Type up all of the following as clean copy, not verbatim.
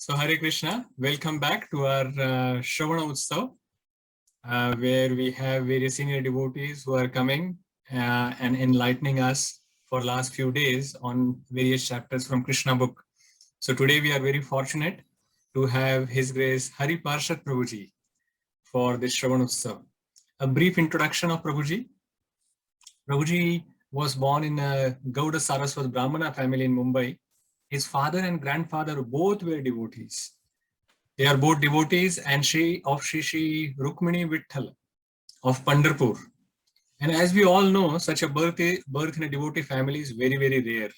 So Hare Krishna, welcome back to our Sravan Utsav, where we have various senior devotees who are coming and enlightening us for last few days on various chapters from Krishna Book. So today we are very fortunate to have His Grace Hari Parshad Prabhuji for this Sravan Utsav. A brief introduction of Prabhuji. Prabhuji was born in a Gauda Saraswat Brahmana family in Mumbai. His father and grandfather both were devotees. They are both devotees and Shri Shri Rukmini Vitthal of Pandharpur. And as we all know, such a birth in a devotee family is very, very rare.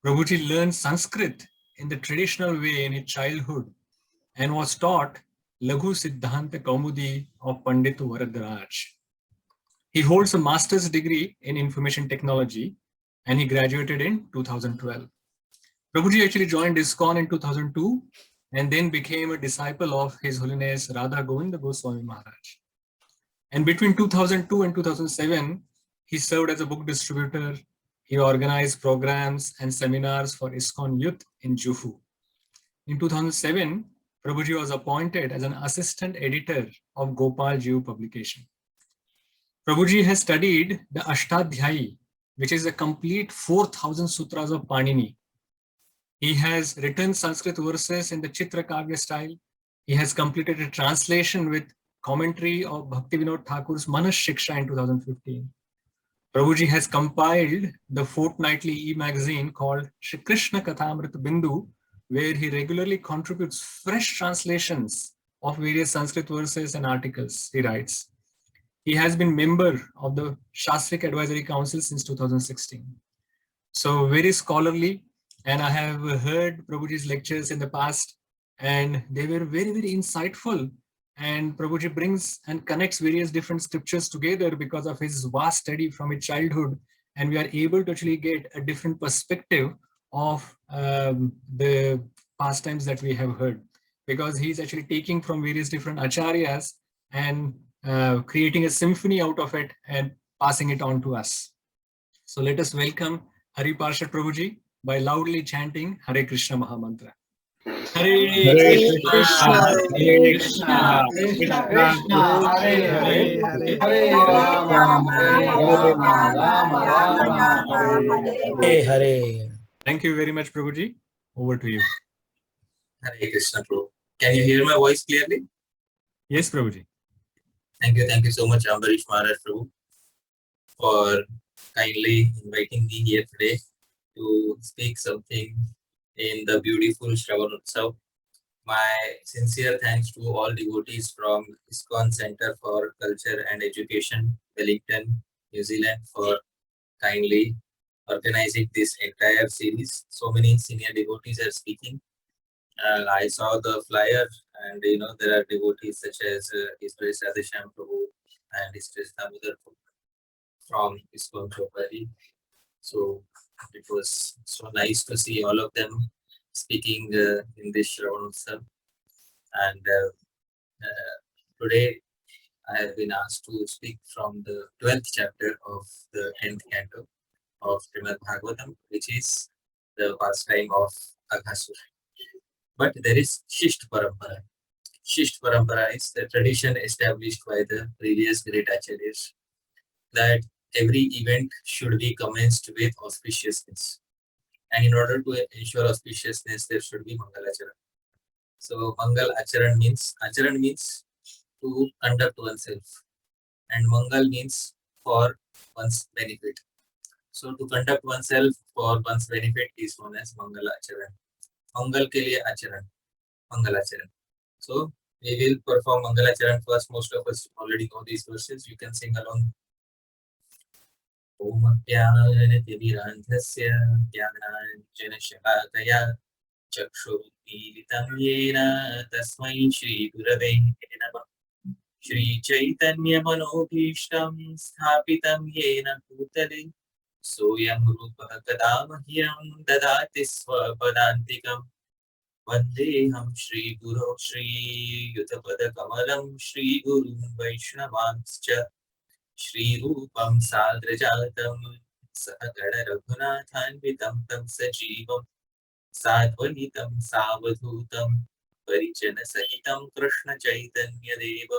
Prabhuji learned Sanskrit in the traditional way in his childhood and was taught Laghu Siddhanta Kaumudi of Pandit Varadaraj. He holds a master's degree in information technology and he graduated in 2012. Prabhuji actually joined ISKCON in 2002 and then became a disciple of His Holiness Radha Govinda Goswami Maharaj. And between 2002 and 2007, he served as a book distributor. He organized programs and seminars for ISKCON Youth in Juhu. In 2007, Prabhuji was appointed as an assistant editor of Gopal Jiu publication. Prabhuji has studied the Ashtadhyayi, which is a complete 4,000 sutras of Panini. He has written Sanskrit verses in the Chitra Kavya style. He has completed a translation with commentary of Bhaktivinoda Thakur's Manas Shiksha in 2015. Prabhuji has compiled the fortnightly e-magazine called Sri Krishna Kathamrita Bindu, where he regularly contributes fresh translations of various Sanskrit verses and articles he writes. He has been member of the Shastrik Advisory Council since 2016. So very scholarly, and I have heard Prabhuji's lectures in the past, and they were very, very insightful. And Prabhuji brings and connects various different scriptures together because of his vast study from his childhood. And we are able to actually get a different perspective of the pastimes that we have heard, because he's actually taking from various different acharyas and creating a symphony out of it and passing it on to us. So let us welcome Hari Parshad Prabhuji by loudly chanting Hare Krishna Mahamantra. Hare Krishna, Hare Krishna, Krishna Krishna, Hare Hare, Hare Rama, Hare Hare. Thank you very much, Prabhuji. Over to you. Hare Krishna, Prabhu. Can you hear my voice clearly? Yes, Prabhuji. Thank you so much, Ambarish Maharaj Prabhu, for kindly inviting me here today to speak something in the beautiful Sravan Utsav. My sincere thanks to all devotees from ISKCON Center for Culture and Education, Wellington, New Zealand, for kindly organizing this entire series. So many senior devotees are speaking. I saw the flyer, and there are devotees such as His Grace Radhesham Prabhu and His Grace Damodar from ISKCON Chopari. So it was so nice to see all of them speaking in this Sravan Utsav. And today I have been asked to speak from the 12th chapter of the 10th canto of Srimad Bhagavatam, which is the pastime of Aghasura. But there is Shisht Parampara. Shisht Parampara is the tradition established by the previous great acharyas that every event should be commenced with auspiciousness. And in order to ensure auspiciousness, there should be Mangal Acharan. So Mangal Acharan means to conduct oneself. And Mangal means for one's benefit. So to conduct oneself for one's benefit is known as Mangal Acharan. Mangal ke liye Acharan. Mangal Acharan. So we will perform Mangal Acharan first. Most of us already know these verses. You can sing along. Om Apyanativirandhasya Jnananjana Shalakaya Chakshurmilitam Yena Tasmai Shri Gurave Namah. Shri Chaitanya Manobhishtam Sthapitam Yena Bhutale Soyam Rupa Kadamahyam Dadati Swapadantikam Vandeham Shri Guru Shri Yutapada Kamalam Shri Guru Vaishnavanscha Shri Rupam Sadrajatam Sahagada Raghunathan Vitam Tam Sajivam साद्वनितं सावधूतं परिजनसहितं कृष्णचैतन्यदेव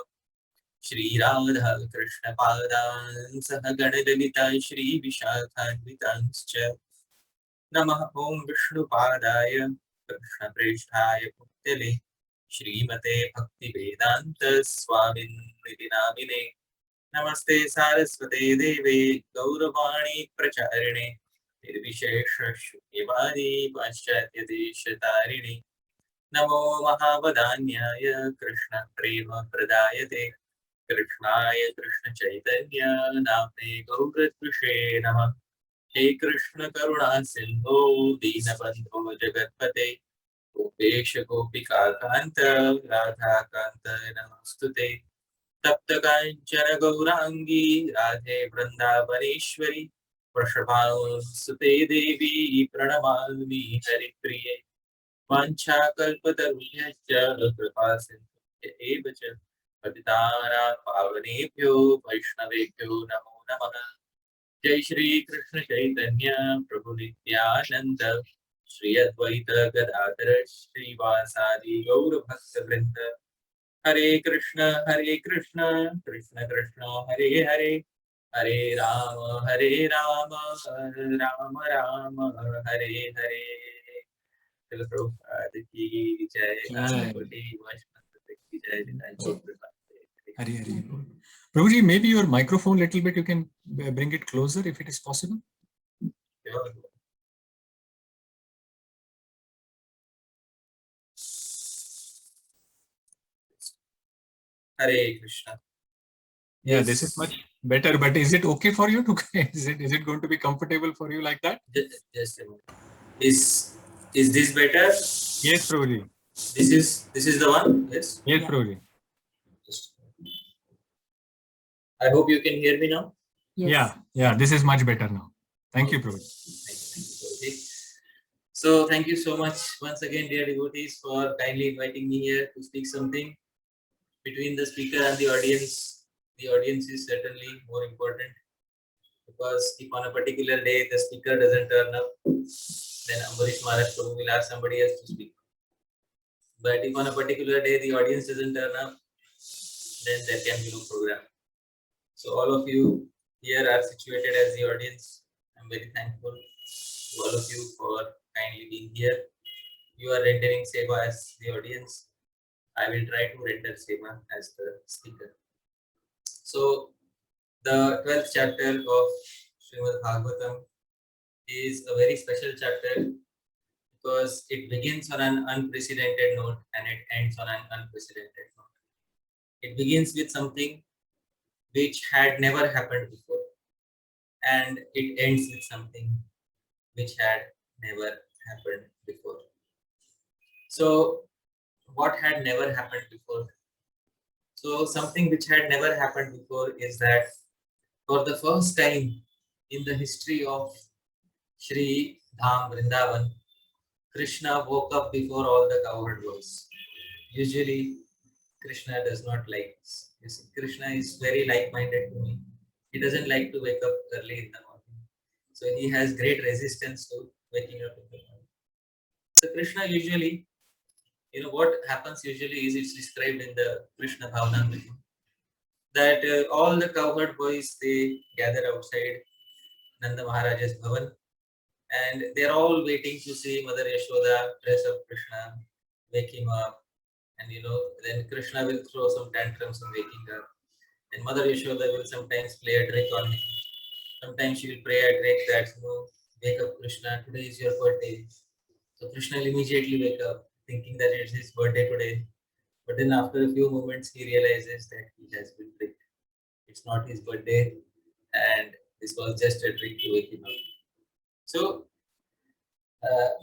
Shri Radha कृष्णपादान् सह गणललिता श्रीविशाखान्वितांश्च नमः ॐ विष्णुपादाय कृष्णप्रेष्ठाय पुत्यले श्रीमते भक्तिवेदान्त स्वामिनिति नामिने नमस्ते सारस्वते देवे गौरवाणी प्रचारिणे निर्विशेष शून्यवादी पाश्चात्यदेशतारिणे नमो महावदान्याय कृष्ण प्रेम प्रदायते कृष्णाय कृष्ण चैतन्य नाम्ने गौरत्विषे नमः हे कृष्ण करुणा सिंधो दीनबंधो जगत्पते गोपेश गोपिका कांत राधा कांत नमस्तुते तप्त कांचन गौरांगी राधे वृंदावनेश्वरी वृषभानुसुते देवी प्रणमामि हरिप्रिये वाञ्छाकल्पतरुभ्यश्च कृपा सिन्धुभ्य एव च पतितानां पावनेभ्यो वैष्णवेभ्यो नमो नमः जय श्री कृष्ण चैतन्य प्रभु नित्यानंद श्री अद्वैत गदाधर श्रीवासादि गौर भक्त वृंद हरे कृष्ण कृष्ण कृष्ण हरे हरे हरे राम राम राम हरे हरे। चलो प्रभुपाद की जय, कोटि वैष्णव की जय, निताई गौर Premanand. Hari Hari. Prabhuji, maybe your microphone little bit, you can bring it closer if it is possible. Hare Krishna. Yeah, this is much better, but is it okay for you to, is it going to be comfortable for you like that? Just a moment. Is this better? Yes, Prabhuji. This is the one? Yes. Yes, Prabhuji. I hope you can hear me now. Yes. Yeah, this is much better now. Thank you, Prabhuji. Thank you, Prabhuji. So thank you so much once again, dear devotees, for kindly inviting me here to speak something. Between the speaker and the audience is certainly more important, because if on a particular day the speaker doesn't turn up, then Ambarish Maharaj Prabhu will ask somebody else to speak. But if on a particular day the audience doesn't turn up, then there can be no program. So all of you here are situated as the audience. I'm very thankful to all of you for kindly being here. You are rendering seva as the audience. I will try to render seva as the speaker. So the 12th chapter of Srimad Bhagavatam is a very special chapter, because it begins on an unprecedented note and it ends on an unprecedented note. It begins with something which had never happened before, and it ends with something which had never happened before. So what had never happened before? So something which had never happened before is that for the first time in the history of Sri Dham Vrindavan, Krishna woke up before all the cowherd boys. Usually Krishna does not like this. You see, Krishna is very like-minded to me. He doesn't like to wake up early in the morning. So he has great resistance to waking up in the morning. So Krishna usually, what happens usually is, it's described in the Krishna Bhavatamrita, that all the cowherd boys, they gather outside Nanda Maharaja's Bhavan, and they're all waiting to see Mother Yashoda dress up Krishna, wake him up, and then Krishna will throw some tantrums on waking up. And Mother Yashoda will sometimes play a trick on him. Sometimes she will play a trick that, wake up Krishna, today is your birthday. So Krishna will immediately wake up thinking that it's his birthday today. But then after a few moments, he realizes that he has been tricked. It's not his birthday, and this was just a trick to wake him up. So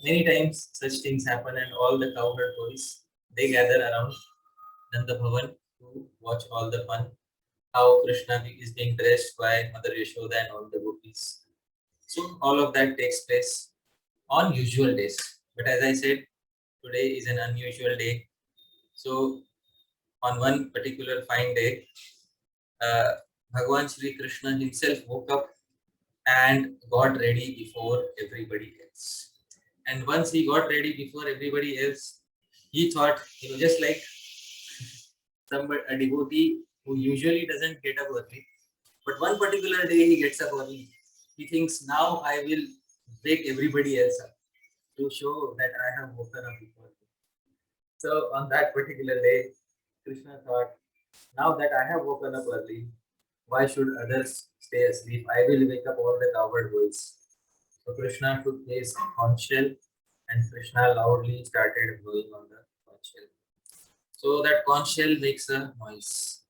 many times such things happen, and all the cowherd boys, they gather around Nanda Bhavan to watch all the fun, how Krishna is being dressed by Mother Yashoda and all the gopis. So all of that takes place on usual days. But as I said, today is an unusual day. So on one particular fine day, Bhagavan Sri Krishna himself woke up and got ready before everybody else. And once he got ready before everybody else, he thought, just like a devotee who usually doesn't get up early, but one particular day he gets up early. He thinks, now I will wake everybody else up to show that I have woken up before him. So on that particular day, Krishna thought, now that I have woken up early, why should others stay asleep? I will wake up all the cowherd boys. So Krishna took his conch shell and Krishna loudly started blowing on the conch shell. So that conch shell makes a noise.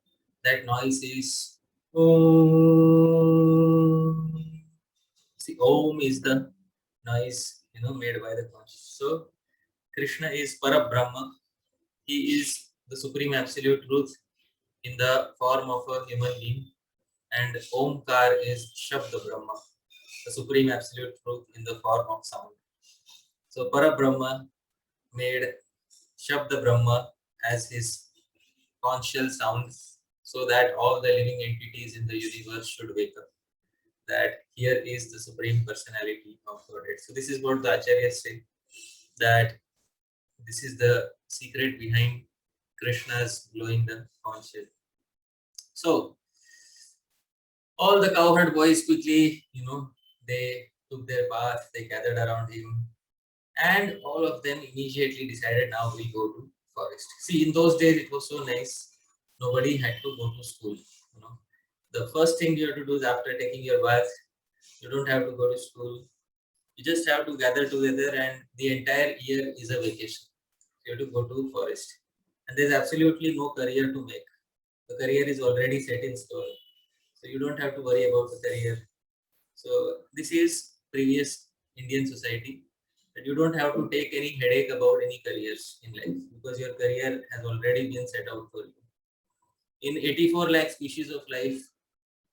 That noise is Om. See, Om is the noise made by the conch. So Krishna is Parabrahma. He is the supreme absolute truth in the form of a human being, and Omkar is Shabda Brahma, the supreme absolute truth in the form of sound. So Parabrahma made Shabda Brahma as his conscious sound so that all the living entities in the universe should wake up. That here is the supreme personality of Godhead. So this is what the Acharyas say, that this is the secret behind Krishna's blowing the conch shell. So all the cowherd boys quickly, they took their bath, they gathered around him, and all of them immediately decided, now we'll go to forest. See, in those days it was so nice. Nobody had to go to school. The first thing you have to do is, after taking your bath, you don't have to go to school. You just have to gather together, and the entire year is a vacation. You have to go to forest, and there's absolutely no career to make. The career is already set in stone, so you don't have to worry about the career. So this is previous Indian society, that you don't have to take any headache about any careers in life, because your career has already been set out for you. In 84 lakh species of life,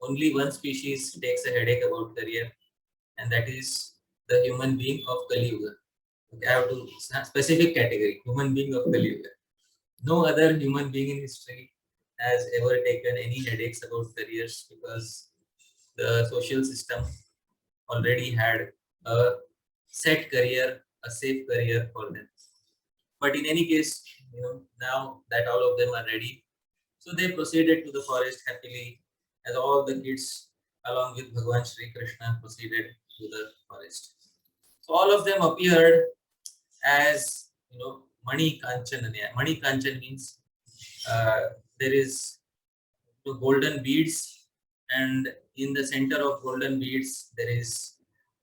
only one species takes a headache about career, and that is the human being of Kali Yuga. Okay, I have to specific category, human being of Kali Yuga. No other human being in history has ever taken any headaches about careers, because the social system already had a set career, a safe career for them. But in any case, now that all of them are ready, so they proceeded to the forest happily, as all the kids, along with Bhagwan Sri Krishna, proceeded to the forest. So all of them appeared as Mani Kanchananya. Mani Kanchan means there is golden beads, and in the center of golden beads there is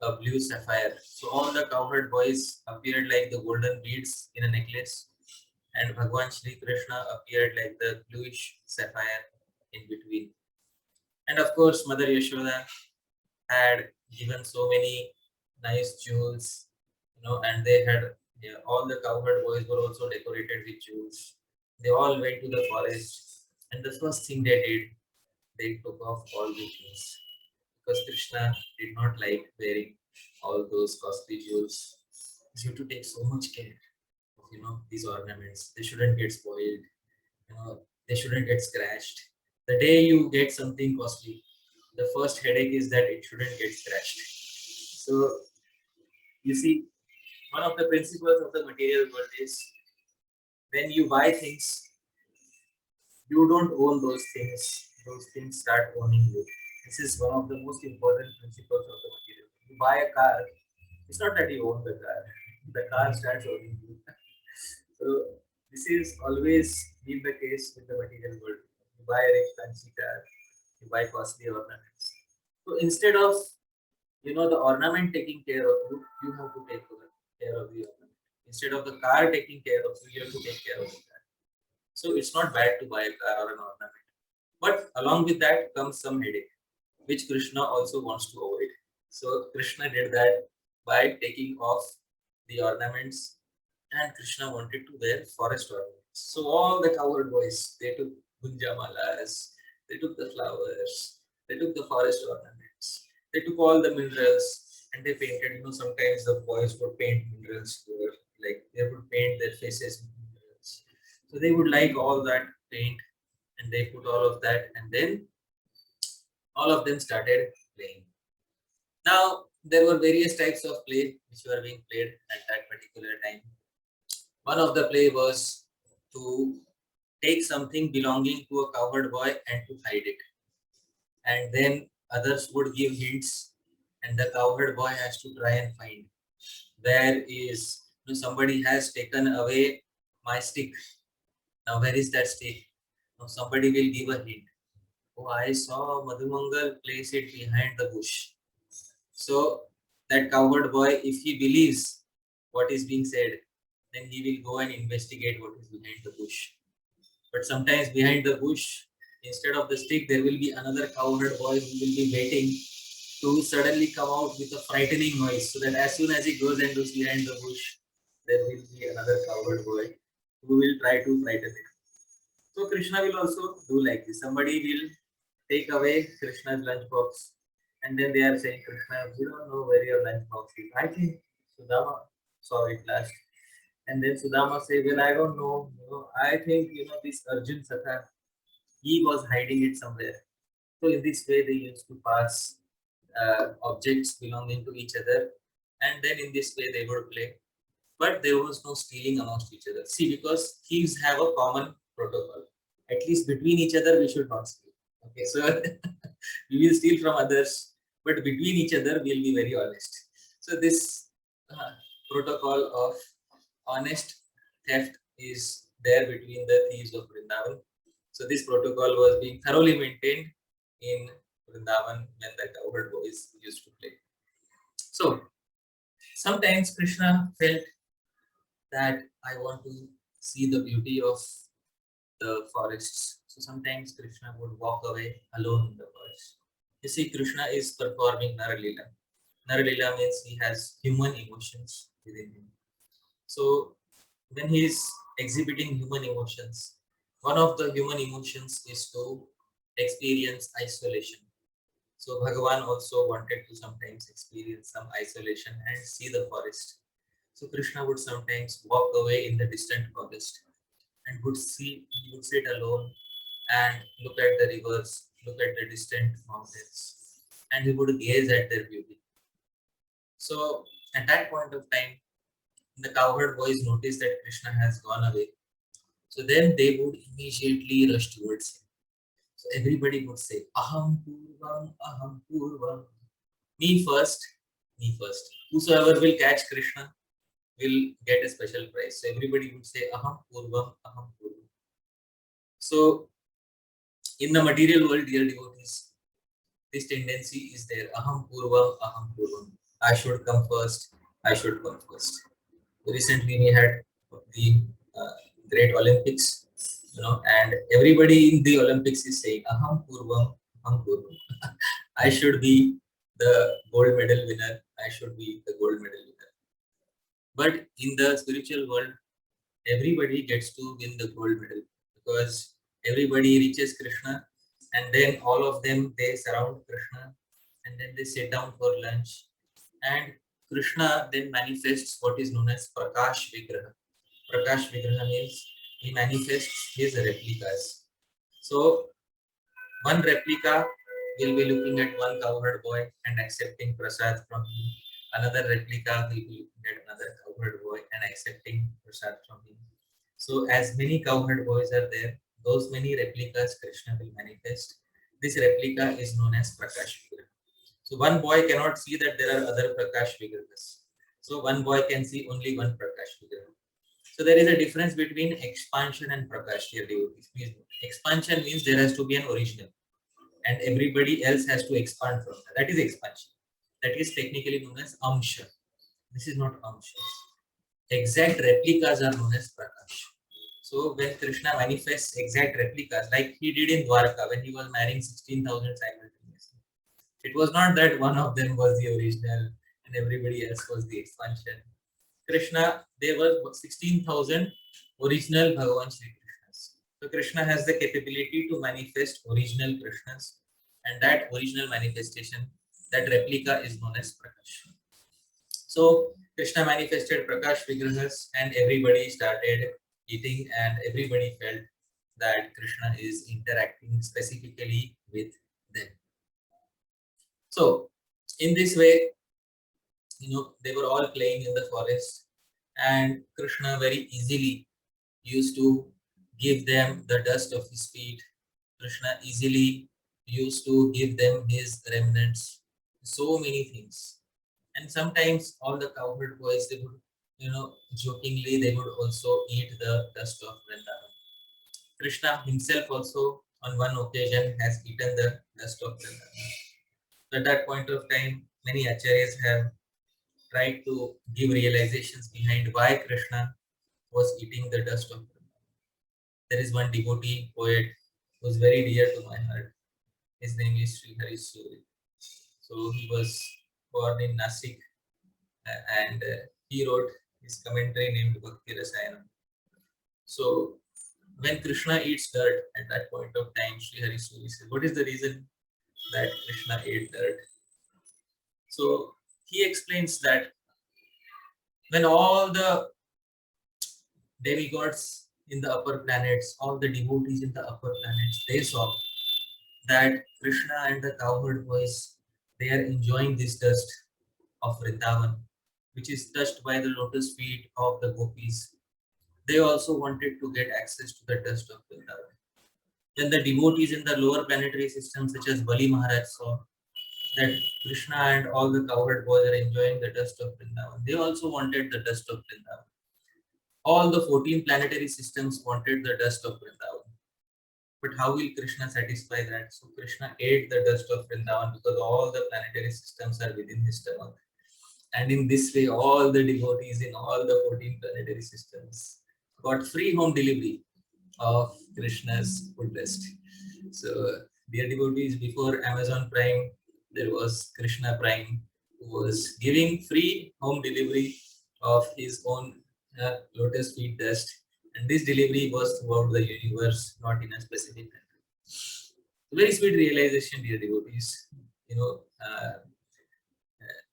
a blue sapphire. So all the cowherd boys appeared like the golden beads in a necklace, and Bhagwan Sri Krishna appeared like the bluish sapphire in between. And of course, Mother Yashoda had given so many nice jewels, and they had, all the cowherd boys were also decorated with jewels. They all went to the forest, and the first thing they did, they took off all the things, because Krishna did not like wearing all those costly jewels. You have to take so much care of these ornaments. They shouldn't get spoiled. They shouldn't get scratched. The day you get something costly, the first headache is that it shouldn't get scratched. So you see, one of the principles of the material world is, when you buy things, you don't own those things. Those things start owning you. This is one of the most important principles of the material world. You buy a car, it's not that you own the car starts owning you. So this is always been the case with the material world. You buy a rich fancy car, you buy costly ornaments. So instead of the ornament taking care of you, you have to take care of the ornament. Instead of the car taking care of you, you have to take care of the car. So it's not bad to buy a car or an ornament. But along with that comes some headache, which Krishna also wants to avoid. So Krishna did that by taking off the ornaments, and Krishna wanted to wear forest ornaments. So all the cowherd boys, they took gunjamalas, they took the flowers, they took the forest ornaments, they took all the minerals, and they painted. Sometimes the boys would paint minerals here, like they would paint their faces with minerals. So they would like all that paint, and they put all of that, and then all of them started playing. Now there were various types of play which were being played at that particular time. One of the play was to take something belonging to a cowherd boy and to hide it. And then others would give hints, and the cowherd boy has to try and find where is, somebody has taken away my stick. Now where is that stick? Now somebody will give a hint. Oh, I saw Madhumangal place it behind the bush. So that cowherd boy, if he believes what is being said, then he will go and investigate what is behind the bush. But sometimes behind the bush, instead of the stick, there will be another cowherd boy who will be waiting to suddenly come out with a frightening noise, so that as soon as he goes and looks behind the bush, there will be another cowherd boy who will try to frighten him. So Krishna will also do like this. Somebody will take away Krishna's lunchbox, and then they are saying, Krishna, we don't know where your lunchbox is. I think Sudama saw it last. And then Sudama say, well, I don't know. I think this Arjun Sakha, he was hiding it somewhere. So in this way, they used to pass objects belonging to each other, and then in this way they would play. But there was no stealing amongst each other. See, because thieves have a common protocol. At least between each other, we should not steal. Okay, so we will steal from others, but between each other, we will be very honest. So this protocol of honest theft is there between the thieves of Vrindavan. So this protocol was being thoroughly maintained in Vrindavan when the cowherd boys used to play. So sometimes Krishna felt that I want to see the beauty of the forests. So sometimes Krishna would walk away alone in the forest. You see, Krishna is performing Naralila. Naralila means he has human emotions within him. So when he is exhibiting human emotions, one of the human emotions is to experience isolation. So Bhagavan also wanted to sometimes experience some isolation and see the forest. So Krishna would sometimes walk away in the distant forest and he would sit alone and look at the rivers, look at the distant mountains, and he would gaze at their beauty. So at that point of time, the cowherd boys noticed that Krishna has gone away. So then they would immediately rush towards him. So everybody would say, Aham Purvam, Aham Purvam. Me first, me first. Whosoever will catch Krishna will get a special prize. So everybody would say, Aham Purvam, Aham Purvam. So in the material world, dear devotees, this tendency is there. Aham Purvam, Aham Purvam. I should come first. I should come first. Recently, we had the Great Olympics, and everybody in the Olympics is saying, Aham Purvam, Aham Purvam. I should be the gold medal winner. I should be the gold medal winner. But in the spiritual world, everybody gets to win the gold medal because everybody reaches Krishna, and then all of them, they surround Krishna, and then they sit down for lunch, and Krishna then manifests what is known as Prakash Vigraha. Prakash Vigraha means he manifests his replicas. So one replica will be looking at one cowherd boy and accepting prasad from him. Another replica will be looking at another cowherd boy and accepting prasad from him. So as many cowherd boys are there, those many replicas Krishna will manifest. This replica is known as Prakash Vigraha. So one boy cannot see that there are other Prakash Vigrahas. So one boy can see only one Prakash Vigraha. So there is a difference between expansion and Prakash here, devotees. Please note. Expansion means there has to be an original, and everybody else has to expand from that. That is expansion. That is technically known as Amsha. This is not Amsha. Exact replicas are known as Prakash. So when Krishna manifests exact replicas, like he did in Dwarka when he was marrying 16,000 simultaneously, it was not that one of them was the original and everybody else was the expansion. Krishna, there were 16,000 original Bhagavan Sri Krishnas. So Krishna has the capability to manifest original Krishnas, and that original manifestation, that replica is known as Prakash. So Krishna manifested Prakash Vigrahas, and everybody started eating, and everybody felt that Krishna is interacting specifically with them. So in this way, they were all playing in the forest, and Krishna very easily used to give them the dust of his feet. Krishna easily used to give them his remnants, so many things. And sometimes all the cowherd boys, they would, jokingly, they would also eat the dust of Vrindavan. Krishna himself also, on one occasion, has eaten the dust of Vrindavan. At that point of time, many acharyas have tried to give realizations behind why Krishna was eating the dust of Vrindavan. There is one devotee poet who is very dear to my heart. His name is Sri Krishna. So he was born in Nasik, and he wrote his commentary named Bhakti Rasayanam. So when Krishna eats dirt at that point of time, Sri Harisuri says, what is the reason that Krishna ate dirt? So he explains that when all the demigods in the upper planets, all the devotees in the upper planets, they saw that Krishna and the cowherd boys, they are enjoying this dust of Vrindavan, which is touched by the lotus feet of the gopis. They also wanted to get access to the dust of Vrindavan. Then the devotees in the lower planetary systems, such as Bali Maharaj, saw that Krishna and all the cowherd boys are enjoying the dust of Vrindavan. They also wanted the dust of Vrindavan. All the 14 planetary systems wanted the dust of Vrindavan. But how will Krishna satisfy that? So Krishna ate the dust of Vrindavan because all the planetary systems are within his stomach. And in this way, all the devotees in all the 14 planetary systems got free home delivery of Krishna's food dust. So, dear devotees, before Amazon Prime, there was Krishna Prime, who was giving free home delivery of his own lotus feet dust. And this delivery was throughout the universe, not in a specific country. Very sweet realization, dear devotees.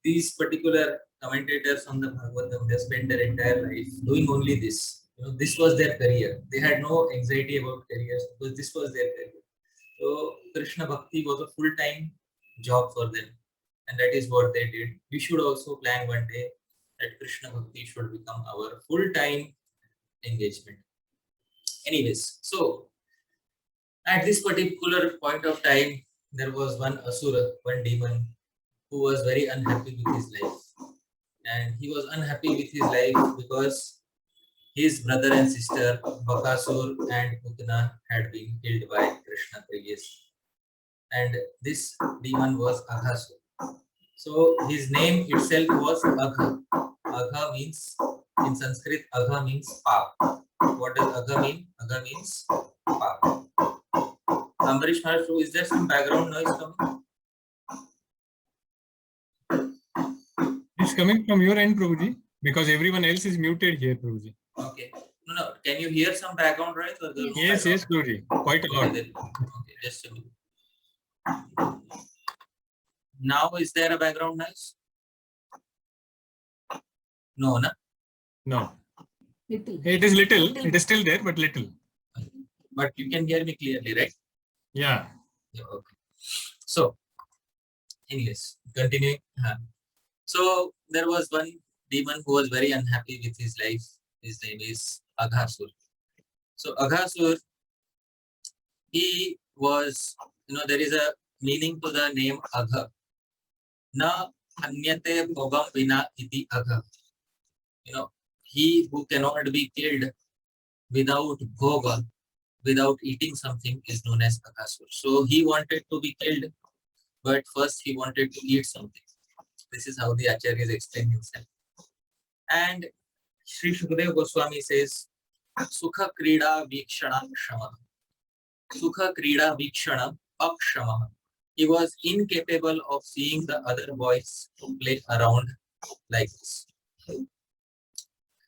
These particular commentators on the Bhagavatam, they spent their entire life doing only this. This was their career. They had no anxiety about careers because this was their career. So Krishna Bhakti was a full-time job for them, and that is what they did. We should also plan one day that Krishna Bhakti should become our full-time engagement. Anyways, so at this particular point of time, there was one Asura, one demon, who was very unhappy with his life. And he was unhappy with his life because his brother and sister, Bakasur and Putana, had been killed by Krishna previously. And this demon was Aghasura. So his name itself was Agha. Agha means, in Sanskrit, Agha means Pap. What does Agha mean? Agha means Pap. Ambarish Maharaj, is there some background noise coming? It's coming from your end, Prabhuji, because everyone else is muted here, Prabhuji. Okay. No. Can you hear some background noise? Or Yes, Prabhuji. Quite a lot. Okay, just a minute. Now, is there a background noise? No, na? No. Little. It is little. It is still there, but little. But you can hear me clearly, right? Yeah. Okay. So, anyways, continuing. So, there was one demon who was very unhappy with his life. His name is Aghasura. So, Aghasura, he was, there is a meaning to the name Agha. Na hanyate bhogam vina iti Agha. He who cannot be killed without bhoga, without eating something, is known as Aghasura. So he wanted to be killed, but first he wanted to eat something. This is how the Acharyas explain himself. And Sri Shukadeva Goswami says, Sukha Krida Vikshana Shama. Sukha Krida Vikshana Akshama. He was incapable of seeing the other boys who play around like this.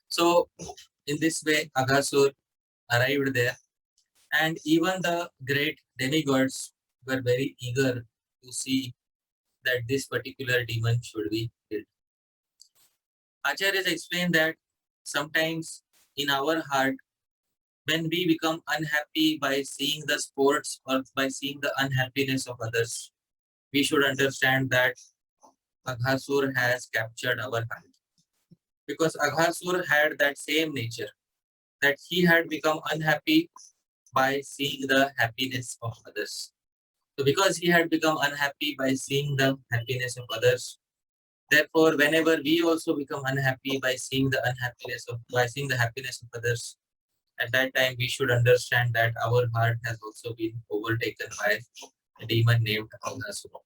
So, in this way, Aghasura arrived there, and even the great demigods were very eager to see that this particular demon should be killed. Acharyas explained that sometimes in our heart, when we become unhappy by seeing the sports or by seeing the unhappiness of others, we should understand that Aghasur has captured our heart. Because Aghasur had that same nature, that he had become unhappy by seeing the happiness of others. So because he had become unhappy by seeing the happiness of others, therefore, whenever we also become unhappy by seeing the happiness of others, at that time we should understand that our heart has also been overtaken by a demon named Aghasura.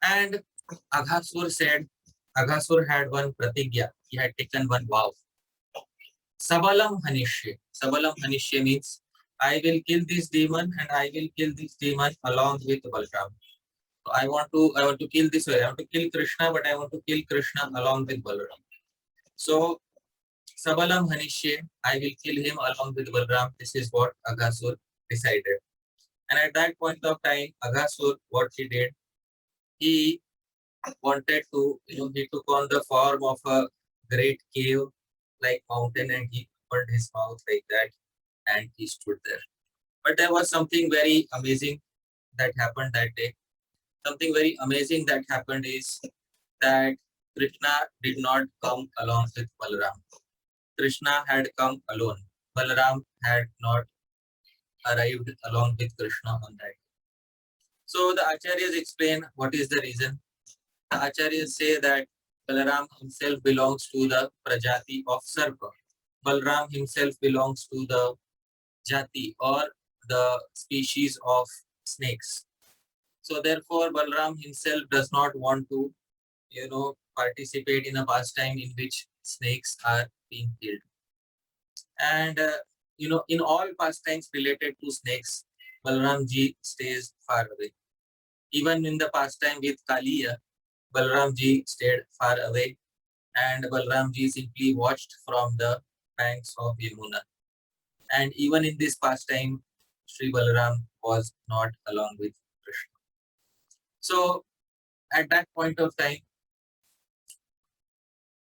And Aghasur had one pratigya. He had taken one vow. Sabalam Hanishya. Sabalam Hanishya means I will kill this demon and I will kill this demon along with Balram. So I want to kill this way. I want to kill Krishna, but I want to kill Krishna along with Balram. So Sabalam Hanishya, I will kill him along with Balram. This is what Aghasur decided. And at that point of time, Aghasur, what he did, he wanted to, he took on the form of a great cave like mountain and he opened his mouth like that and he stood there. But there was something very amazing that happened that day. Something very amazing that happened is that Krishna did not come along with Balaram. Krishna had come alone. Balaram had not arrived along with Krishna on that. So the Acharyas explain what is the reason. The Acharyas say that Balaram himself belongs to the Prajati of Sarpa. Balaram himself belongs to the Jati or the species of snakes. So therefore, Balaram himself does not want to, participate in a pastime in which snakes are being killed. And, in all pastimes related to snakes, Balaramji stays far away. Even in the pastime with Kaliya, Balaramji stayed far away and Balaramji simply watched from the banks of Yamuna. And even in this pastime, Sri Balaram was not along with Krishna. So at that point of time,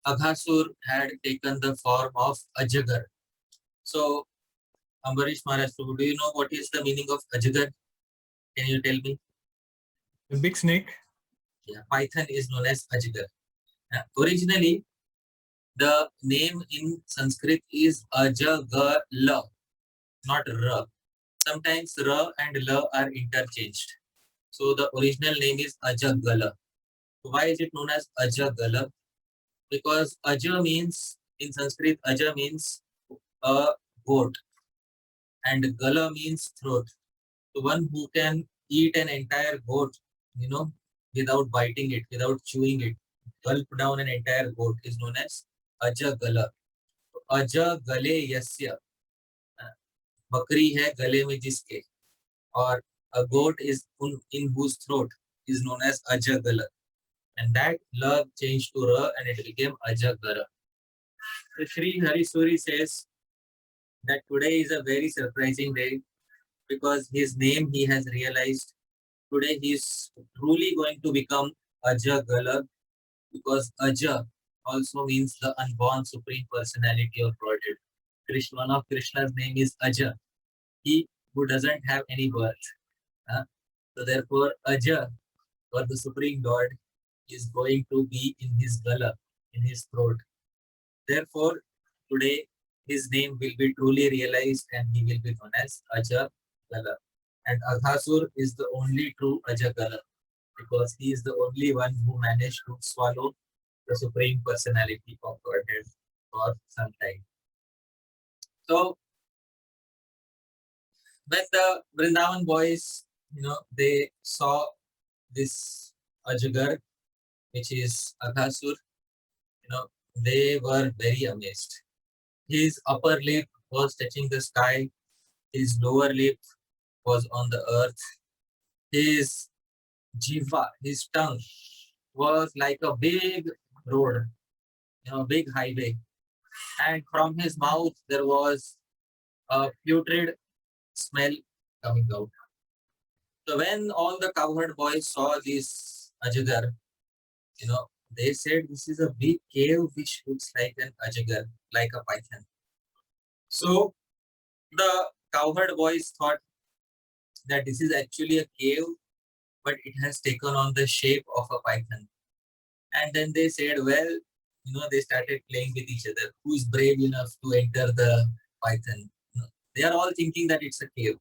Aghasur had taken the form of Ajagar. So Ambarish Maharaj, do you know what is the meaning of Ajagar? Can you tell me? The big snake. Yeah, Python is known as Ajagar. Originally, the name in Sanskrit is Ajagala, not Ra. Sometimes Ra and La are interchanged. So the original name is Ajagala. Why is it known as Ajagala? Because Aja means, in Sanskrit, Aja means a goat and Gala means throat. So one who can eat an entire goat, without biting it, without chewing it, gulp down an entire goat is known as Ajagala. Aja gale yasya, बकरी है गले में जिसके, और a goat is in whose throat is known as Ajagala. And that love changed to Ra and it became Ajagara. So Sri Harisuri says that today is a very surprising day because his name he has realized. Today he is truly going to become Ajagala because Aja also means the unborn supreme personality of Godhead. One of Krishna's name is Aja. He who doesn't have any birth. So therefore, Aja, or the Supreme Lord, is going to be in his gala, in his throat. Therefore, today his name will be truly realized and he will be known as Aja Gala. And Aghasur is the only true Aja Gala because he is the only one who managed to swallow the Supreme Personality of Godhead for some time. So, when the Vrindavan boys, they saw this Ajagar, which is Aghasur, they were very amazed. His upper lip was touching the sky, his lower lip was on the earth, his jiva, his tongue was like a big road, big highway, and from his mouth there was a putrid smell coming out. So when all the cowherd boys saw this Ajagar, they said this is a big cave which looks like an Ajagar, like a python. So the cowherd boys thought that this is actually a cave but it has taken on the shape of a python. And then they said, well, they started playing with each other. Who is brave enough to enter the python? They are all thinking that it's a cave.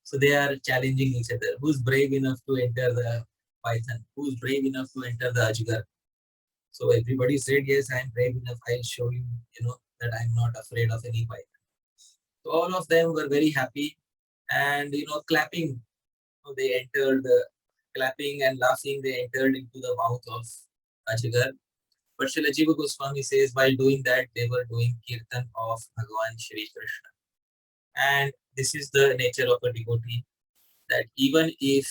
So they are challenging each other. Who's brave enough to enter the python? Who's brave enough to enter the ajgar? So everybody said, yes, I'm brave enough. I'll show you, that I'm not afraid of any python. So all of them were very happy and, clapping. They entered the clapping and laughing. They entered into the mouth of ajgar. But Srila Jiva Goswami says while doing that, they were doing kirtan of Bhagavan Shri Krishna. And this is the nature of a devotee, that even if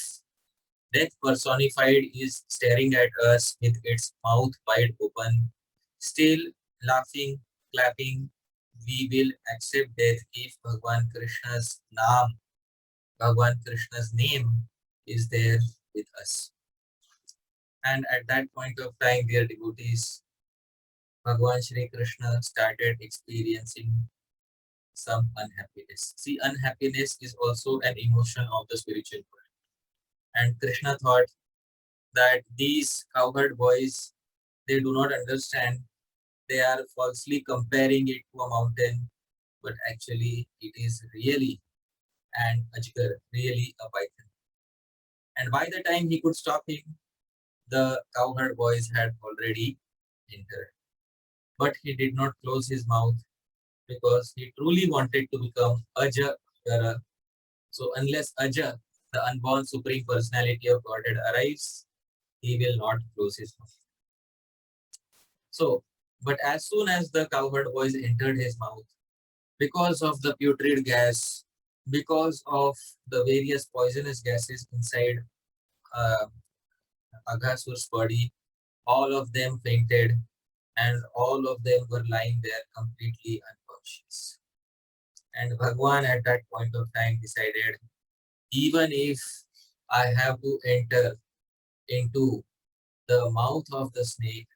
death personified is staring at us with its mouth wide open, still laughing, clapping, we will accept death if Bhagavan Krishna's naam, Bhagavan Krishna's name is there with us. And at that point of time, dear devotees, Bhagavan Shri Krishna started experiencing some unhappiness. See, unhappiness is also an emotion of the spiritual world. And Krishna thought that these cowherd boys, they do not understand. They are falsely comparing it to a mountain, but actually it is really an ajgar, really a python. And by the time he could stop him, the cowherd boys had already entered. But he did not close his mouth because he truly wanted to become Aja Gara. So unless Aja, the unborn supreme personality of Godhead, arrives, he will not close his mouth. So, but as soon as the cowherd boys entered his mouth, because of the putrid gas, because of the various poisonous gases inside uh, Aghasur's body, all of them fainted and all of them were lying there completely unconscious. And Bhagwan at that point of time decided, even if I have to enter into the mouth of the snake,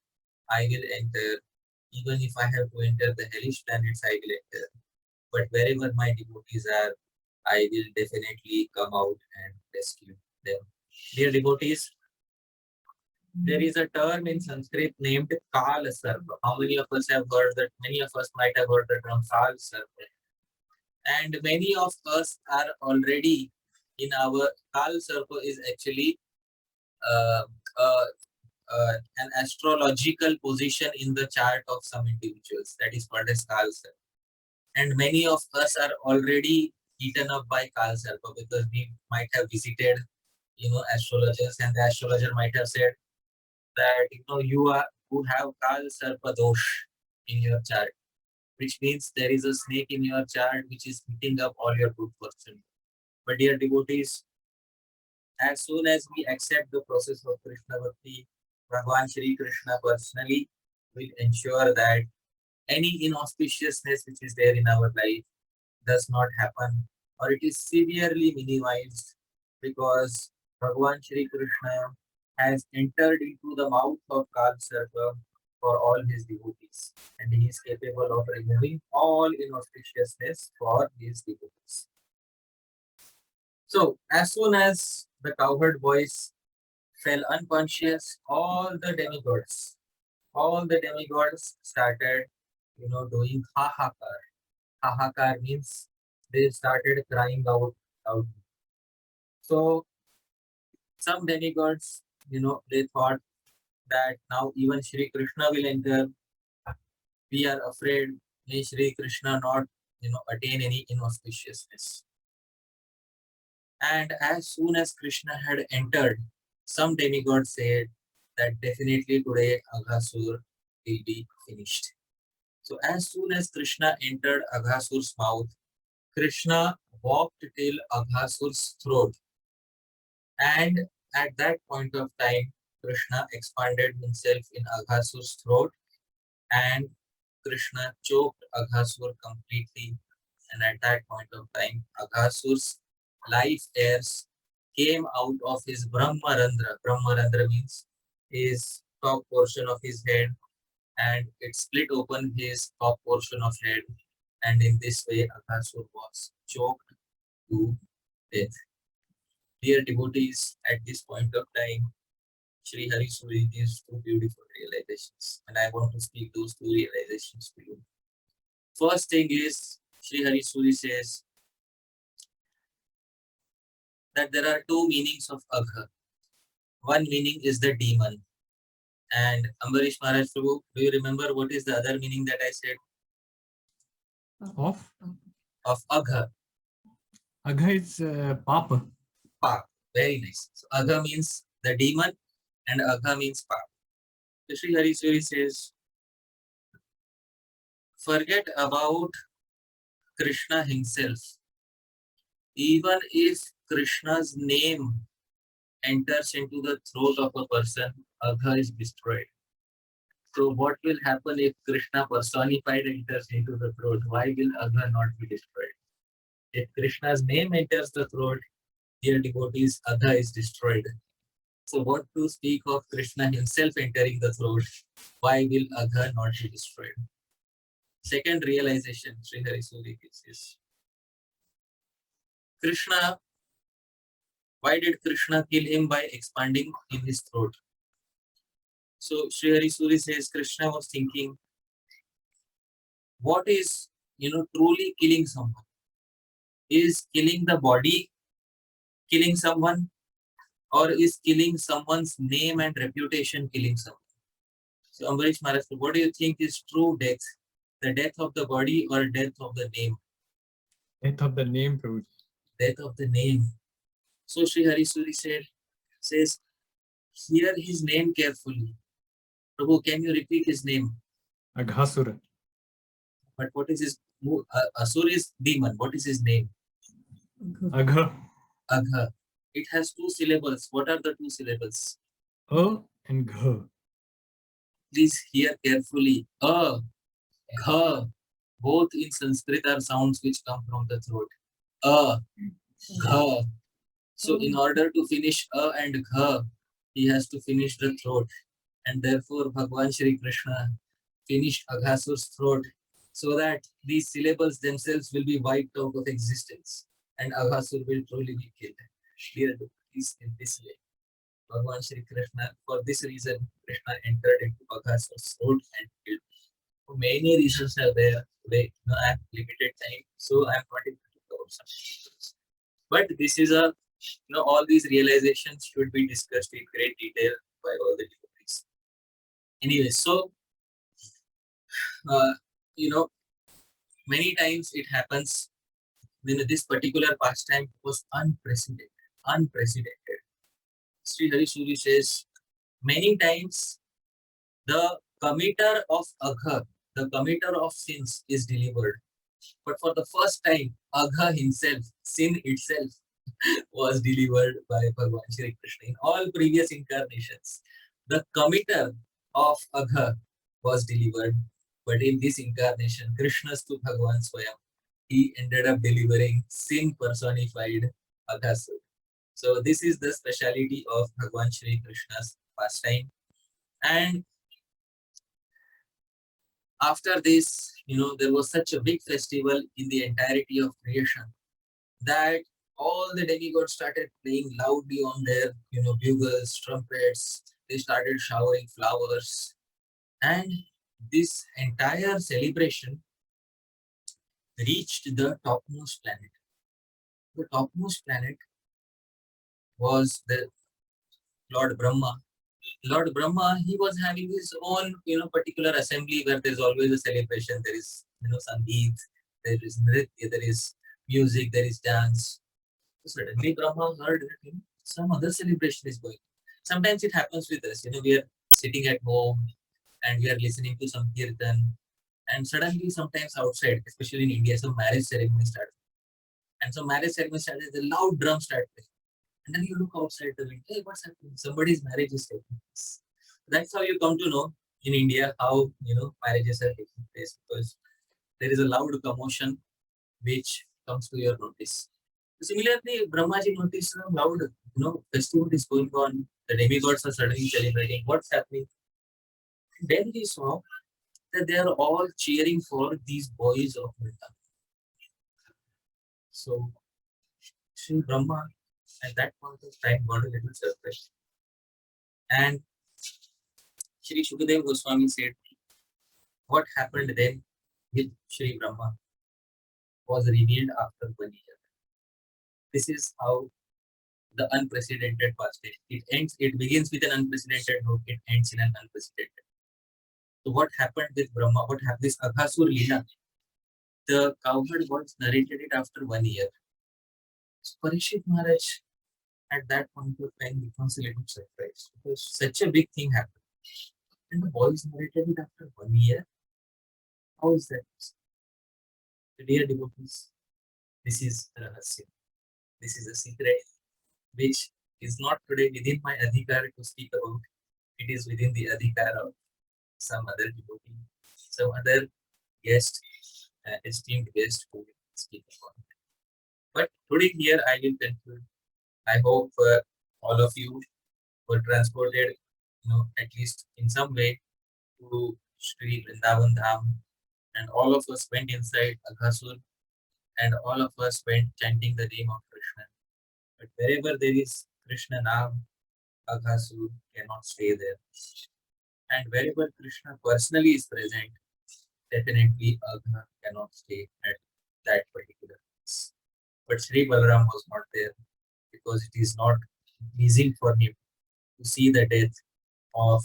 I will enter. Even if I have to enter the hellish planets, I will enter. But wherever my devotees are, I will definitely come out and rescue them. Dear devotees, there is a term in Sanskrit named Kal Sarva. How many of us have heard that? Many of us might have heard the term Kal Sarva. And many of us are already in our Kal Sarva is actually uh, uh, an astrological position in the chart of some individuals. That is called as Kal Sarva. And many of us are already eaten up by Kal Sarva because we might have visited, astrologers, and the astrologer might have said that you have Kal Sarpa dosh in your chart, which means there is a snake in your chart which is eating up all your good fortune. But dear devotees, as soon as we accept the process of Krishna Bhakti, Bhagavan Shri Krishna personally will ensure that any inauspiciousness which is there in our life does not happen, or it is severely minimized, because Bhagavan Shri Krishna has entered into the mouth of Kal Sarva for all his devotees, and he is capable of removing all inauspiciousness for his devotees. So, as soon as the cowherd boys fell unconscious, all the demigods started, doing hahakar. Hahakar means they started crying out loudly. So some demigods, they thought that now even Sri Krishna will enter. We are afraid may Sri Krishna not, attain any inauspiciousness. And as soon as Krishna had entered, some demigods said that definitely today Aghasur will be finished. So as soon as Krishna entered Aghasur's mouth, Krishna walked till Aghasur's throat. And at that point of time, Krishna expanded himself in Aghasur's throat, and Krishna choked Aghasur completely. And at that point of time, Aghasur's life airs came out of his Brahmarandra. Brahmarandra means his top portion of his head, and it split open his top portion of head. And in this way, Aghasur was choked to death. Dear devotees, at this point of time, Sri Hari Suri gives two beautiful realizations, and I want to speak those two realizations to you. First thing is, Sri Hari Suri says that there are two meanings of Agha. One meaning is the demon. And Ambarish Maharaj Prabhu, do you remember what is the other meaning that I said Of of Agha? Agha is Papa. Pap. Very nice. So Agha means the demon and Agha means Pap. So Sri Hari Suri says, forget about Krishna himself. Even if Krishna's name enters into the throat of a person, Agha is destroyed. So what will happen if Krishna personified enters into the throat? Why will Agha not be destroyed? If Krishna's name enters the throat, dear devotees, Agha is destroyed. So what to speak of Krishna himself entering the throat? Why will Agha not be destroyed? Second realization Sri Hari Suri gives is Krishna. Why did Krishna kill him by expanding in his throat? So Sri Hari Suri says Krishna was thinking, what is truly killing someone? Is killing the body killing someone, or is killing someone's name and reputation killing someone? So Ambarish Maharaj, what do you think is true death? The death of the body or death of the name? Death of the name, Prabhuji. Death of the name. So Sri Hari Suri says, hear his name carefully. Prabhu, can you repeat his name? Aghasura. But what is his Asura is demon. What is his name? Agha. Agha. It has two syllables. What are the two syllables? A and Gha. Please hear carefully. A, Gha. Both in Sanskrit are sounds which come from the throat. A, Gha. So in order to finish A and Gha, he has to finish the throat. And therefore Bhagwan Sri Krishna finished Aghasura's throat so that these syllables themselves will be wiped out of existence and Aghasura will truly be killed. Dear devotees, in this way, Bhagwan Sri Krishna, for this reason, Krishna entered into Aghasura's throat and killed. So many reasons are there. Today, I have limited time, so I am not able to cover some details. But this is all these realizations should be discussed in great detail by all the devotees. Anyway, so uh, many times it happens when this particular pastime was unprecedented. Unprecedented. Sri Hari Suri says many times the committer of Agha, the committer of sins is delivered. But for the first time, Agha himself, sin itself, was delivered by Bhagwan Shri Krishna. In all previous incarnations, the committer of Agha was delivered. But in this incarnation, Krishna's to Bhagwan Swayam, he ended up delivering sin personified Aghasura. So this is the speciality of Bhagwan Shri Krishna's pastime. And after this, there was such a big festival in the entirety of creation that all the demigods started playing loudly on their, bugles, trumpets. They started showering flowers. And this entire celebration reached the topmost planet. The topmost planet was the Lord Brahma. Lord Brahma, he was having his own, particular assembly where there's always a celebration. There is, Sangeet, there is Nritya, there is music, there is dance. So suddenly Brahma heard that some other celebration is going. Sometimes it happens with us. We are sitting at home and we are listening to some kirtan, and suddenly, sometimes outside, especially in India, some marriage ceremony starts. And some marriage ceremony starts, the loud drums start playing. And then you look outside the window, hey, what's happening? Somebody's marriage is taking place. That's how you come to know in India how marriages are taking place, because there is a loud commotion which comes to your notice. Similarly, Brahmaji noticed a loud festival is going on. The demigods are suddenly celebrating. What's happening? Then he saw that they are all cheering for these boys of Vrindavan. So Sri Brahma At that point of time, got a little surprised. And Shri Shukadev Goswami said, what happened then with Shri Brahma was revealed after 1 year. This is how the unprecedented past is. It begins with an unprecedented note, it ends in an unprecedented. So what happened with Brahma? What happened? This Aghasura Leela, the cowherd was narrated it after 1 year. So Parishit Maharaj at that point of time becomes a little surprised because such a big thing happened. And the boy is narrated it after 1 year. How is that? The dear devotees, this is Rahasya. This is a secret which is not today within my adhikar to speak about. It is within the adhikar of some other devotee, some other guest, esteemed guest who will speak about it. But today here I will conclude. I hope all of you were transported, at least in some way to Sri Vrindavan Dham, and all of us went inside Aghasur, and all of us went chanting the name of Krishna. But wherever there is Krishna Naam, Aghasur cannot stay there. And wherever Krishna personally is present, definitely Agha cannot stay at that particular place. But Sri Balaram was not there because it is not easy for him to see the death of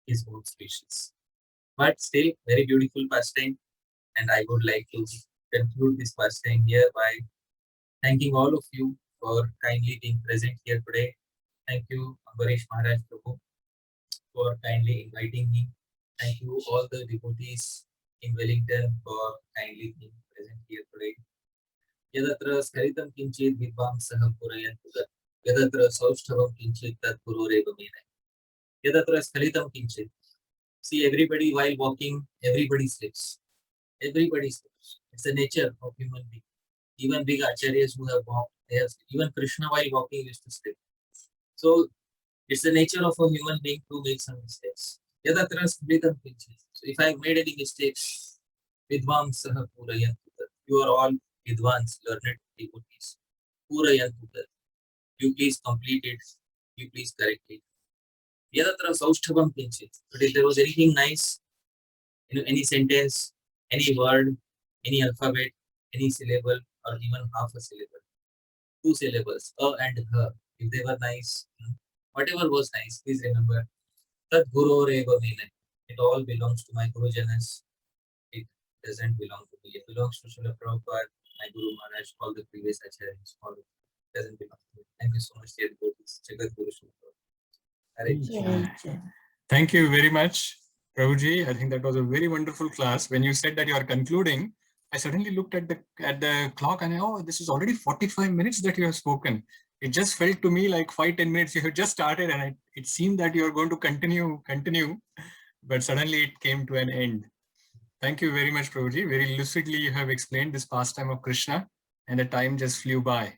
his own species. But still, very beautiful pastime, and I would like to conclude this pastime here by thanking all of you for kindly being present here today. Thank you, Ambarish Maharaj Prabhu, for kindly inviting me. Thank you, all the devotees in Wellington, for kindly being present here today. Yadatra skaritam kinchit vidvamsah purayantu tat. Yadatra saushthavam kinchit tat gurureva mena. Yadatra skaritam kinchit. See, everybody while walking, everybody sleeps. Everybody sleeps. It's the nature of human being. Even big acharyas who have walked, even Krishna while walking used to sleep. So it's the nature of a human being to make some mistakes. Yadatra skaritam kinchit. So if I have made any mistakes, vidvamsah purayantu tat. You are all Vidwans, learned devotees. Purayantu tat. You please complete it. You please correct it. Yadatra saushthavam kinchit. But if there was anything nice, any sentence, any word, any alphabet, any syllable, or even half a syllable, 2 syllables, a and ha, if they were nice, whatever was nice, please remember, tat gurureva mena. It all belongs to my Gurujanas. It doesn't belong to me. It belongs to Srila Prabhupada, my Guru Maharaj, all the previous acharyas. All of it doesn't belong to me. Thank you so much, dear devotees. Jagat Guru Srila Prabhupada. Thank you very much, Prabhuji. I think that was a very wonderful class. When you said that you are concluding, I suddenly looked at the clock and this is already 45 minutes that you have spoken. It just felt to me like 5-10 minutes you have just started, and it seemed that you are going to continue, but suddenly it came to an end. Thank you very much, Prabhuji. Very lucidly you have explained this pastime of Krishna, and the time just flew by.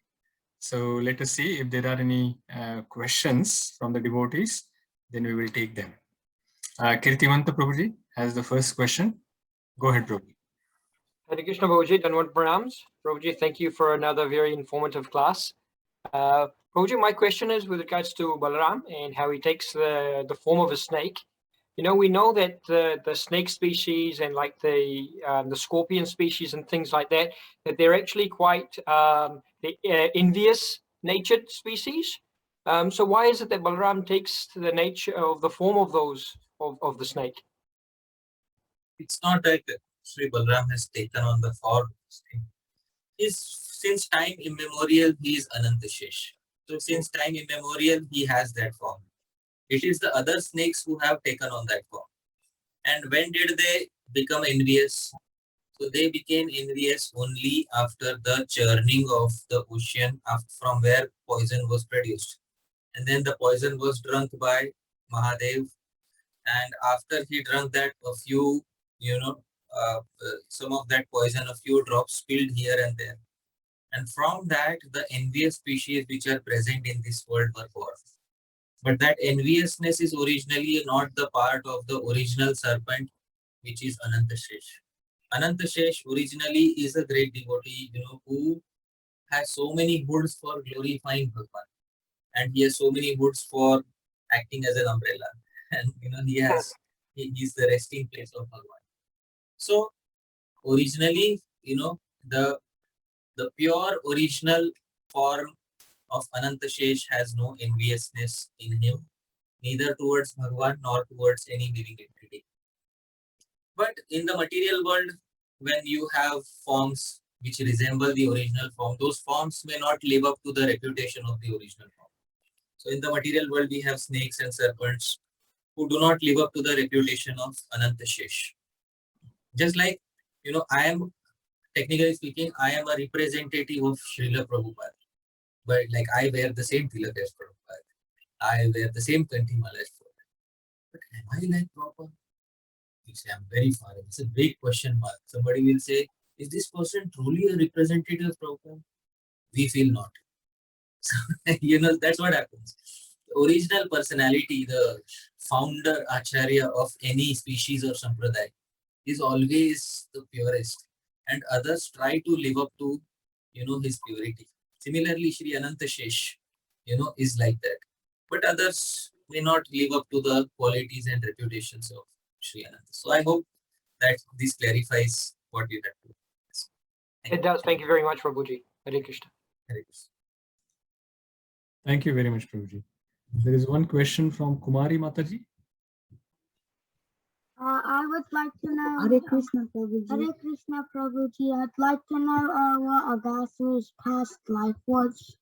So let us see if there are any questions from the devotees, then we will take them. Kirtivanta Prabhuji has the first question. Go ahead, Prabhuji. Hare Krishna Prabhuji, Dhanwad Pranams. Prabhuji, thank you for another very informative class. Prabhuji, my question is with regards to Balaram and how he takes the form of a snake. We know that the snake species and like the scorpion species and things like that they're actually quite envious natured species. So why is it that Balaram takes the nature of the form of those of the snake? It's not that Sri Balaram has taken on the form of snake. Since time immemorial, he is Anantashesh. So since time immemorial, he has that form. It is the other snakes who have taken on that form. And when did they become envious? So they became envious only after the churning of the ocean from where poison was produced. And then the poison was drunk by Mahadev. And after he drank that, a few, some of that poison, a few drops spilled here and there. And from that, the envious species which are present in this world were born. But that enviousness is originally not the part of the original serpent, which is Anantashesh. Anantashesh originally is a great devotee, who has so many hoods for glorifying Bhagavan. and he has so many hoods for acting as an umbrella, and he's the resting place of Bhagavan. So originally, the pure original form of Anantashesh has no enviousness in him, neither towards Bhagavan nor towards any living entity. But in the material world, when you have forms which resemble the original form, those forms may not live up to the reputation of the original form. So in the material world, we have snakes and serpents who do not live up to the reputation of Anantashesh. Just like, I am, technically speaking, I am a representative of Srila Prabhupada. But like I wear the same tilak as Prabhupada. I wear the same kantimala as Prabhupada. But am I like Prabhupada? You say, I'm very far. It's a big question mark. Somebody will say, is this person truly a representative of Prabhupada? We feel not. So, that's what happens. The original personality, the founder, acharya of any species or sampradaya is always the purest. And others try to live up to, his purity. Similarly, Shri Anantashesh, is like that. But others may not live up to the qualities and reputations of Shri Ananta. So I hope that this clarifies what you have to. It does. Thank you very much, Prabhuji. Hare Krishna. Hare Krishna. Thank you very much, Prabhuji. There is one question from Kumari Mataji. I would like to know. Hare Krishna Prabhuji. Hare Krishna Prabhuji. I'd like to know what Aghasura's past life was.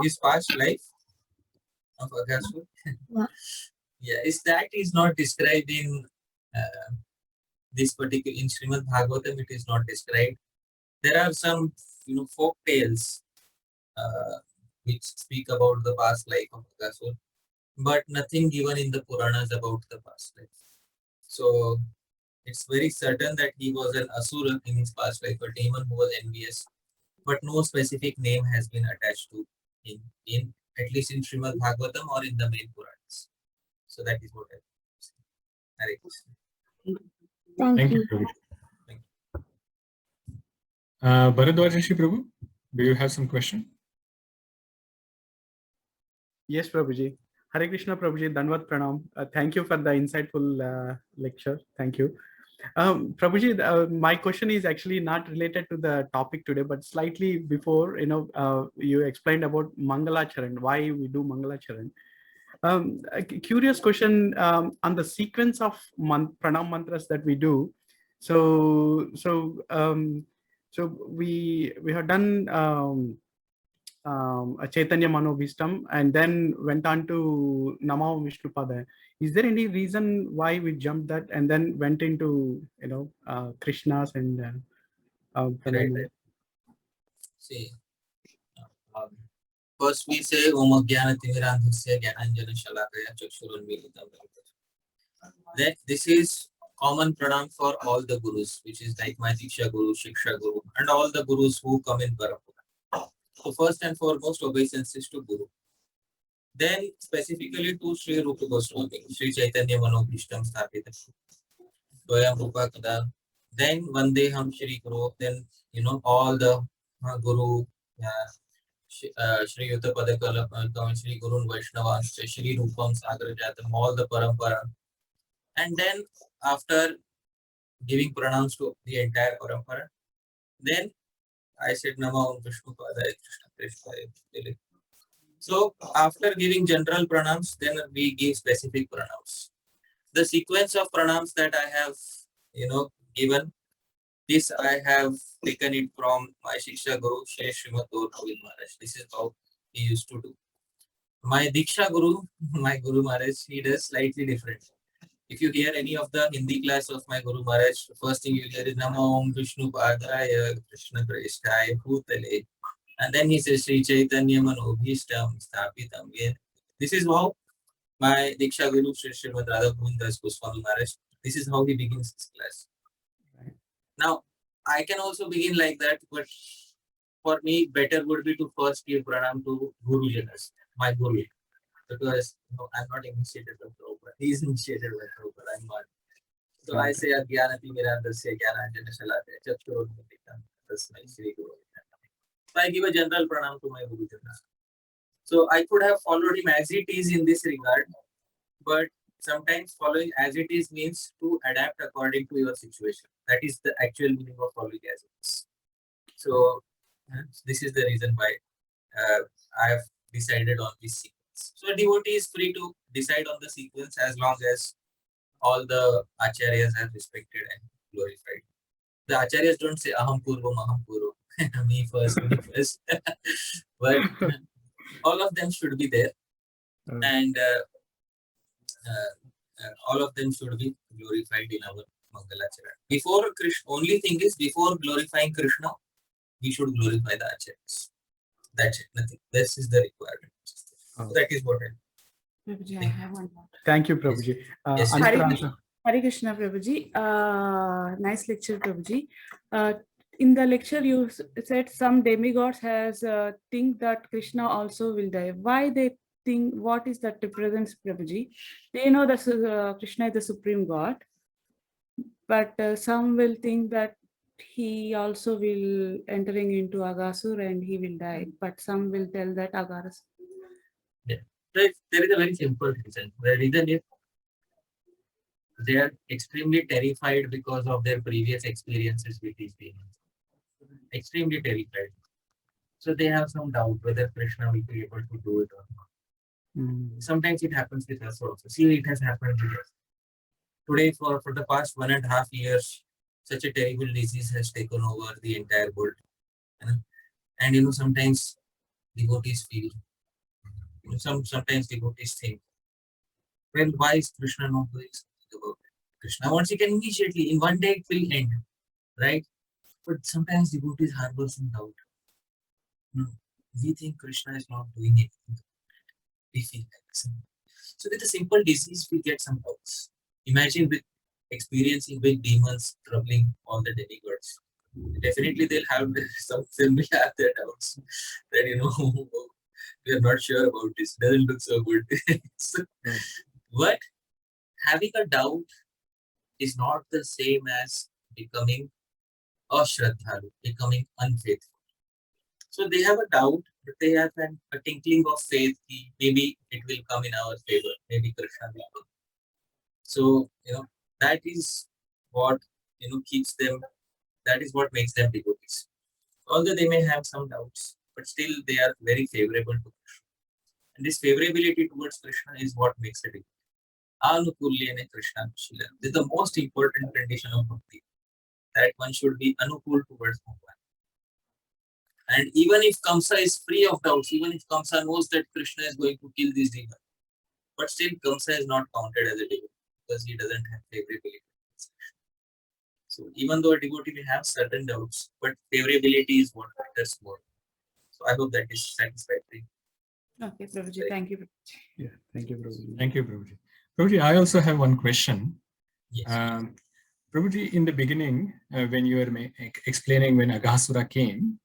His past life of Aghasura? Yeah. Yeah, that is not described in this particular, in Srimad Bhagavatam, it is not described. There are some, folk tales which speak about the past life of Aghasura, but nothing given in the Puranas about the past life. So it's very certain that he was an Asura in his past life, a demon who was envious, but no specific name has been attached to him, in at least in Srimad Bhagavatam or in the main Puranas. So that is what I say. Hare Krishna. Thank you. Prabhuji. Thank Bharadwaj Rishi Prabhu, do you have some question? Yes, Prabhuji. Hare Krishna, Prabhuji. Danvat Pranam. Thank you for the insightful lecture. Thank you. Prabhuji, my question is actually not related to the topic today, but slightly before, you explained about Mangalacharan, why we do Mangalacharan. A curious question on the sequence of pranam mantras that we do. So we have done a Chaitanya Manobhistam and then went on to Namo Vishnupada. Is there any reason why we jumped that and then went into Krishnas and Right. See, first we say Om Jnanatirandhasya Jnananjana Shalakaya Chakshurunmilitam. Then this is common pranam for all the gurus, which is like my Diksha Guru, Shiksha Guru, and all the gurus who come in Parampara. So first and foremost, obeisances to Guru. Then specifically to Sri Rupa Goswami, Sri Chaitanya Manobhishtam Sthapitam, Swayam Rupa Kada. Then Vandeham Shri Guru. Then all the Guru, Shri Yuta Padakala, Shri Guru Vaishnava, Shri Rupam Sagar Jatam, all the Parampara. And then after giving pranams to the entire Parampara, then I said Nama Vishnu Padaya Krishna Krishna. So after giving general pranams, then we give specific pranams. The sequence of pranams that I have, given, this I have taken it from my Shiksha Guru, Shri Srimad Govind Maharaj. This is how he used to do. My Diksha Guru, my Guru Maharaj, he does slightly different. If you hear any of the Hindi class of my Guru Maharaj, first thing you hear is Namo Vishnu Padaya Krishna Krishnaya Bhutale. And then he says Sri Chaitanya Manobhishtam Sthapitam. This is how my Diksha Guru, Sri Srimad Radha Govindas Goswami Maharaj, this is how he begins his class. Now, I can also begin like that, but for me, better would be to first give pranam to Guru Janas, my Guru. Because I'm not initiated by Prabhupada. He is initiated by Prabhupada. I'm not. So I say Jnanati Mirandasya Jnananjana Shalakaya Chakshurunmilitam Tasmai Shri Guru. So I give a general pranam to my Guru Jana. So I could have followed him as it is in this regard, but sometimes following as it is means to adapt according to your situation. That is the actual meaning of following as it is. So this is the reason why I have decided on this sequence. So a devotee is free to decide on the sequence as long as all the acharyas are respected and glorified. The acharyas don't say aham purvam, me first, but all of them should be there, and all of them should be glorified in our Mangalacharan. Before Krishna, only thing is before glorifying Krishna, we should glorify the acharyas. That's it, nothing. This is the requirement. So that is what I Prabhuji, I have one more. Thank you, Prabhuji. Yes. Hare Krishna, Prabhuji. Nice lecture, Prabhuji. In the lecture, you said some demigods has think that Krishna also will die. Why they think? What is that represents, Prabhuji? They know that Krishna is the supreme God, but some will think that he also will entering into Aghasura and he will die. But some will tell that Aghasura. There is a very simple reason. The reason is they are extremely terrified because of their previous experiences with these demons. Extremely terrified. So they have some doubt whether Krishna will be able to do it or not. Sometimes it happens with us also. See, it has happened with us. Today, for the past 1.5 years, such a terrible disease has taken over the entire world. And sometimes devotees feel, sometimes devotees think, well, why is Krishna not doing something about it? Krishna wants it immediately, in one day it will end, right? But sometimes devotees harbor some doubt. We think Krishna is not doing anything. We feel like this. So with a simple disease, we get some doubts. Imagine with experiencing big demons troubling all the demigods. Definitely they'll have some similar doubts that we are not sure about this. Doesn't look so good. But having a doubt is not the same as becoming ashraddhalu, becoming unfaithful. So they have a doubt, but they have a tinkling of faith. Maybe it will come in our favor. Maybe Krishna will come. So that is what keeps them. That is what makes them devotees. Although they may have some doubts, but still they are very favorable to Krishna. And this favorability towards Krishna is what makes a devotee. Anukulyane Krishna Shila. This is the most important condition of bhakti. That one should be anukul towards Bhagavan. And even if Kamsa is free of doubts, even if Kamsa knows that Krishna is going to kill this demon, but still Kamsa is not counted as a devotee because he doesn't have favorability. So even though a devotee may have certain doubts, but favorability is what matters more. So I hope that is satisfactory. Okay, Prabhuji, thank you. Yeah, thank you, Prabhuji. Thank you, Prabhuji. Prabhuji, I also have one question. Yes. Prabhuji, in the beginning, when you were explaining when Aghasura came,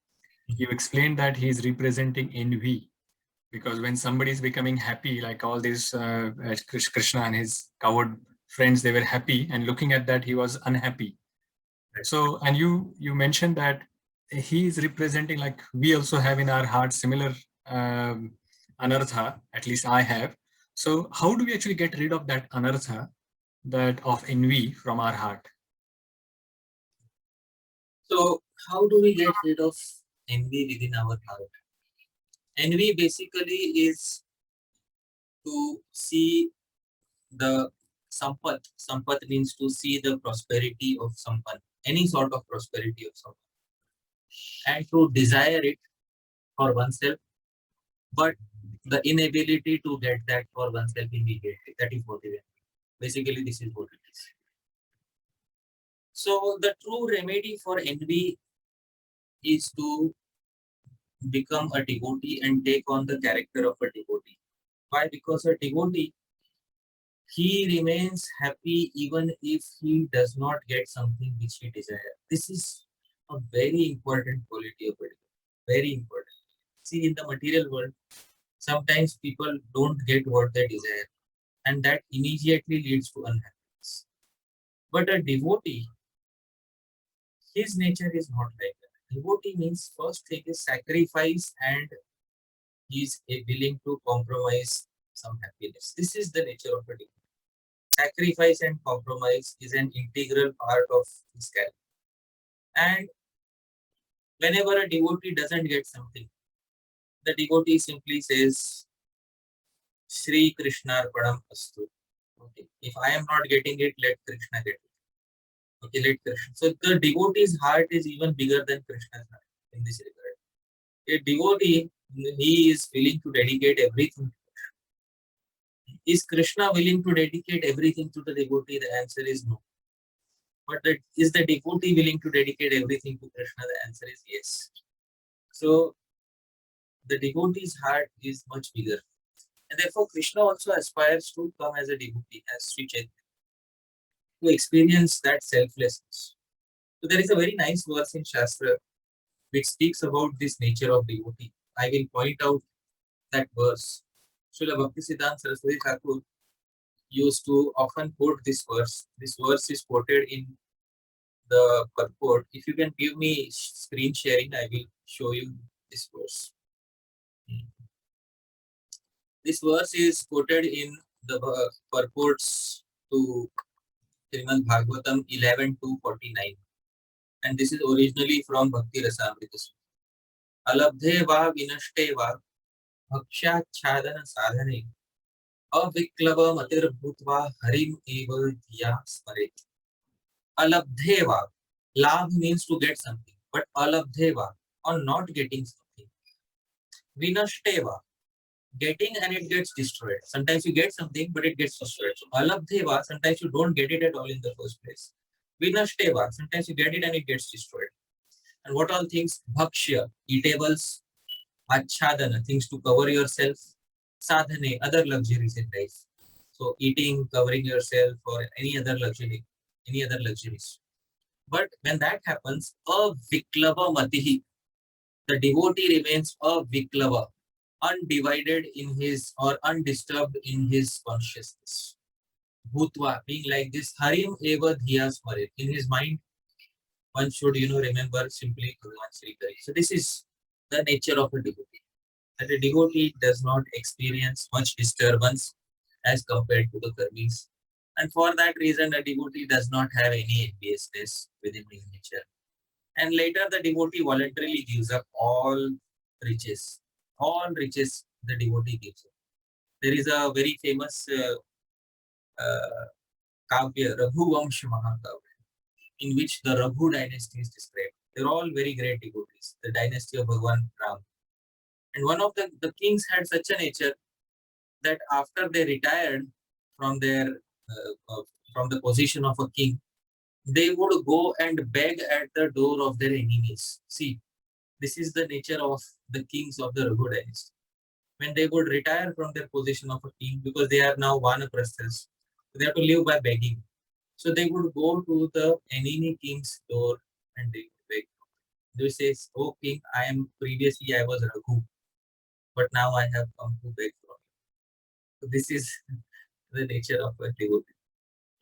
you explained that he is representing envy. Because when somebody is becoming happy, like all these Krishna and his coward friends, they were happy, and looking at that, he was unhappy. So, and you mentioned that he is representing, like we also have in our heart similar anartha, at least I have. So how do we actually get rid of that anartha, that of envy from our heart? So how do we get rid of envy within our heart? Envy basically is to see the sampat. Sampat means to see the prosperity of someone, any sort of prosperity of someone, and to desire it for oneself, but the inability to get that for oneself immediately. That is what it is. Basically, this is what it is. So the true remedy for envy is to become a devotee and take on the character of a devotee. Why? Because a devotee, he remains happy even if he does not get something which he desires. This is a very important quality of a devotee. Very important. See, in the material world, sometimes people don't get what they desire, and that immediately leads to unhappiness. But a devotee, his nature is not like that. devotee means first thing is sacrifice, and he is willing to compromise some happiness. This is the nature of a devotee. Sacrifice and compromise is an integral part of his character. And whenever a devotee doesn't get something, the devotee simply says, Sri Krishna Padam Astu. Okay. If I am not getting it, let Krishna get it. Okay, let Krishna. So the devotee's heart is even bigger than Krishna's heart in this regard. A devotee, he is willing to dedicate everything. Is Krishna willing to dedicate everything to the devotee? The answer is no. But is the devotee willing to dedicate everything to Krishna? The answer is yes. So the devotee's heart is much bigger. And therefore Krishna also aspires to come as a devotee, as Sri Chaitanya, to experience that selflessness. So there is a very nice verse in Shastra which speaks about this nature of devotee. I will point out that verse. Srila Bhaktisiddhanta Saraswati Thakur used to often quote this verse. This verse is quoted in the purport. If you can give me screen sharing, I will show you this verse. This verse is quoted in the purports to Srimad Bhagavatam 11:249, and this is originally from Bhakti Rasamrita. Alabdhe va vinashte va bhakshachadana sadhane aviklava matir bhutva harim eva dhiya smaret. Alabdhe va, labh means to get something, but alabdhe va, on not getting something. Vinashte va, getting and it gets destroyed. Sometimes you get something, but it gets destroyed. So alabdheva, sometimes you don't get it at all in the first place. Vinashteva, sometimes you get it and it gets destroyed. And what all things? Bhakshya, eatables. Achhadana, things to cover yourself. Sadhane, other luxuries in life. So eating, covering yourself, or any other luxury, any other luxuries. But when that happens, aviklava matihi, the devotee remains aviklava, undivided in his or undisturbed in his consciousness. Bhutva, being like this, Harim eva dhiya smaret. In his mind, one should, remember simply Bhagavan Sri Krishna. So this is the nature of a devotee. That a devotee does not experience much disturbance as compared to the karmis. And for that reason, a devotee does not have any enviousness within his nature. And later, the devotee voluntarily gives up all riches. All riches the devotee gives up. There is a very famous kavya, Raghuvamsha Mahakavya, in which the Raghu dynasty is described. They're all very great devotees, the dynasty of Bhagavan Ram. And one of the kings had such a nature that after they retired from their from the position of a king, they would go and beg at the door of their enemies. See, this is the nature of the kings of the Raghu dynasty. When they would retire from their position of a king, because they are now vanaprasthas, they have to live by begging. So they would go to the enemy king's door and they would beg. They would say, "Oh king, previously I was Raghu, but now I have come to beg from you." So this is the nature of a devotee.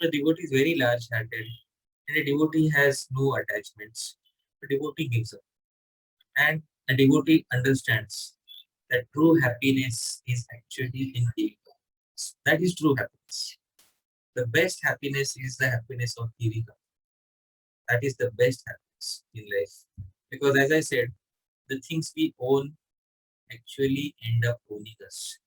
The devotee is very large-hearted, and a devotee has no attachments. A devotee gives up. And a devotee understands that true happiness is actually in giving. That is true happiness. The best happiness is the happiness of giving up. That is the best happiness in life. Because as I said, the things we own actually end up owning us.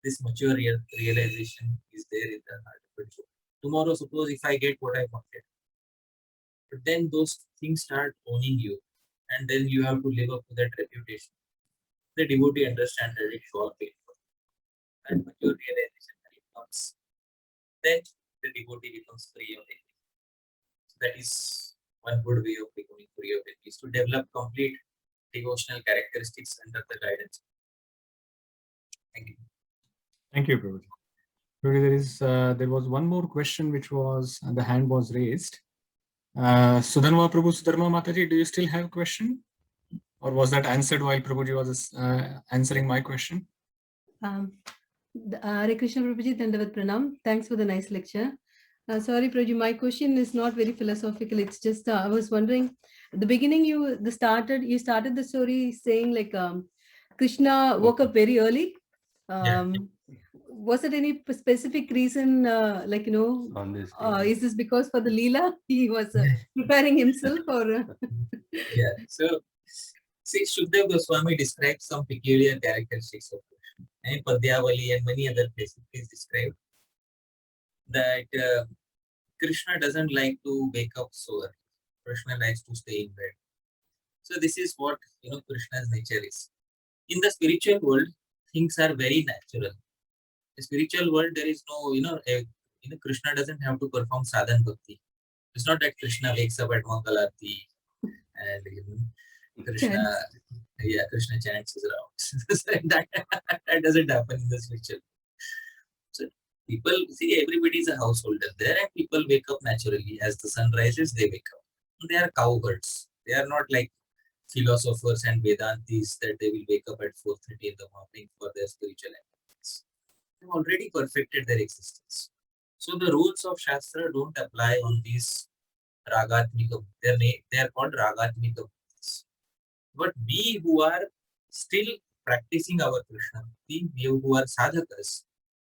This mature realization is there in the heart of a devotee. Tomorrow, suppose if I get what I wanted, but then those things start owning you, and then you have to live up to that reputation. The devotee understands that it's all painful. And mature realization comes. Then the devotee becomes free of it. So that is one good way of becoming free of it, is to develop complete devotional characteristics under the guidance. Thank you. Thank you, Prabhuji. There was one more question which was, the hand was raised. Sudharma Prabhu, Sudharma Mataji, do you still have a question? Or was that answered while Prabhuji was answering my question? Hare Krishna Prabhuji, Dandavat Pranam. Thanks for the nice lecture. Sorry, Prabhuji, my question is not very philosophical. It's just I was wondering, at the beginning you started the story saying like Krishna woke up very early. Was it any specific reason, like On this is this because for the Leela he was preparing himself, or? Yeah. So, see, Shukdev Goswami describes some peculiar characteristics of Krishna. And Padyavali and many other places is described that Krishna doesn't like to wake up so early. Krishna likes to stay in bed. So this is what Krishna's nature is. In the spiritual world, things are very natural. The spiritual world, there is no, Krishna doesn't have to perform sadhan bhakti. It's not that Krishna wakes up at Mangalarti and Krishna chants his rounds. that doesn't happen in the spiritual. So people see, everybody is a householder there, and people wake up naturally. As the sun rises, they wake up. They are cowherds. They are not like philosophers and Vedantis that they will wake up at 4:30 in the morning for their spiritual activities. They have already perfected their existence. So the rules of Shastra don't apply on these Ragatmika. They are called Ragatmika. But we who are still practicing our Krishna, we who are sadhakas,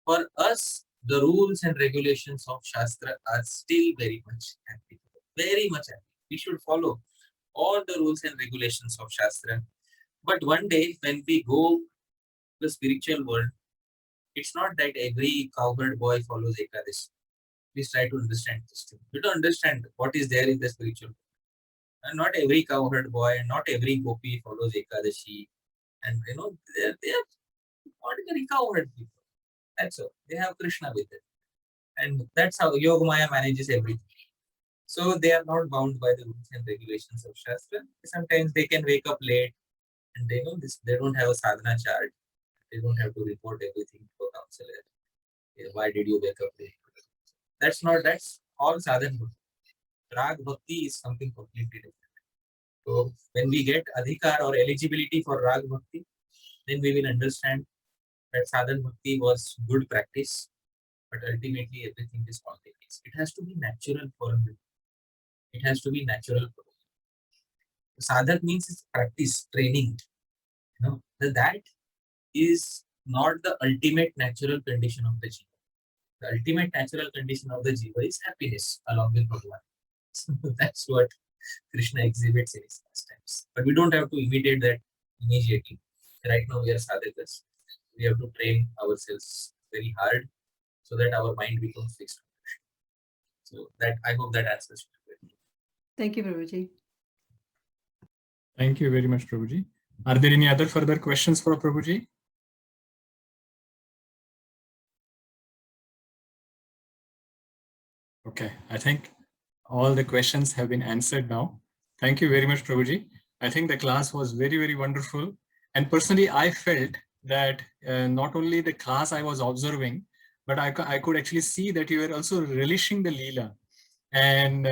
for us, the rules and regulations of Shastra are still very much applicable. Very much applicable. We should follow all the rules and regulations of Shastra. But one day, when we go to the spiritual world, it's not that every cowherd boy follows Ekadashi. Please try to understand this thing. You don't understand what is there in the spiritual world. And not every cowherd boy and not every gopi follows Ekadashi. And they are ordinary cowherd people. That's all. They have Krishna with them. And that's how Yogamaya manages everything. So they are not bound by the rules and regulations of Shastra. Sometimes they can wake up late and they know this. They don't have a sadhana chart. They don't have to report everything to a counselor. Why did you wake up late? That's all sadhana. Rag bhakti is something completely different. So when we get adhikar or eligibility for rag bhakti, then we will understand that sadhana bhakti was good practice, but ultimately everything is spontaneous. It has to be natural for him. It has to be natural for him. Sadhak means it's practice, training. That is not the ultimate natural condition of the jiva. The ultimate natural condition of the jiva is happiness along with Bhagavan. So that's what Krishna exhibits in his pastimes. But we don't have to imitate that immediately. Right now we are sadhakas. We have to train ourselves very hard so that our mind becomes fixed. So that I hope that answers your question. Thank you, Prabhuji. Thank you very much, Prabhuji. Are there any other further questions for Prabhuji? Okay, I think all the questions have been answered now. Thank you very much, Prabhuji. I think the class was very, very wonderful. And personally, I felt that not only the class I was observing, but I could actually see that you were also relishing the Leela. And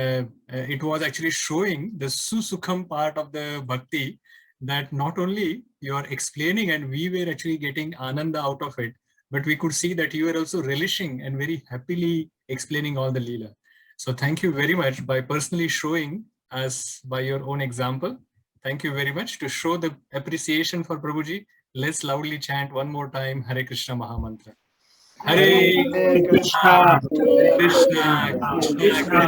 it was actually showing the Susukham part of the Bhakti, that not only you are explaining and we were actually getting Ananda out of it, but we could see that you were also relishing and very happily explaining all the Leela. So thank you very much by personally showing us by your own example. Thank you very much. To show the appreciation for Prabhuji, let's loudly chant one more time Hare Krishna Mahamantra. Hare Krishna, Krishna Krishna,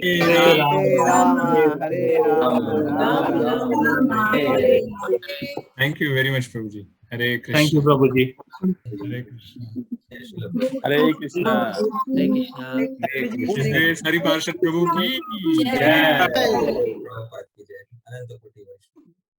Hare Rama, Hare Rama. Thank you very much, Prabhuji. Hare Krishna. Thank you, Prabhuji. Hare Krishna. Hare Krishna. Hare Krishna. Hari Parshad Prabhu ki Jai. Prabhupada ki jai. Ananta Koti Vaishnava.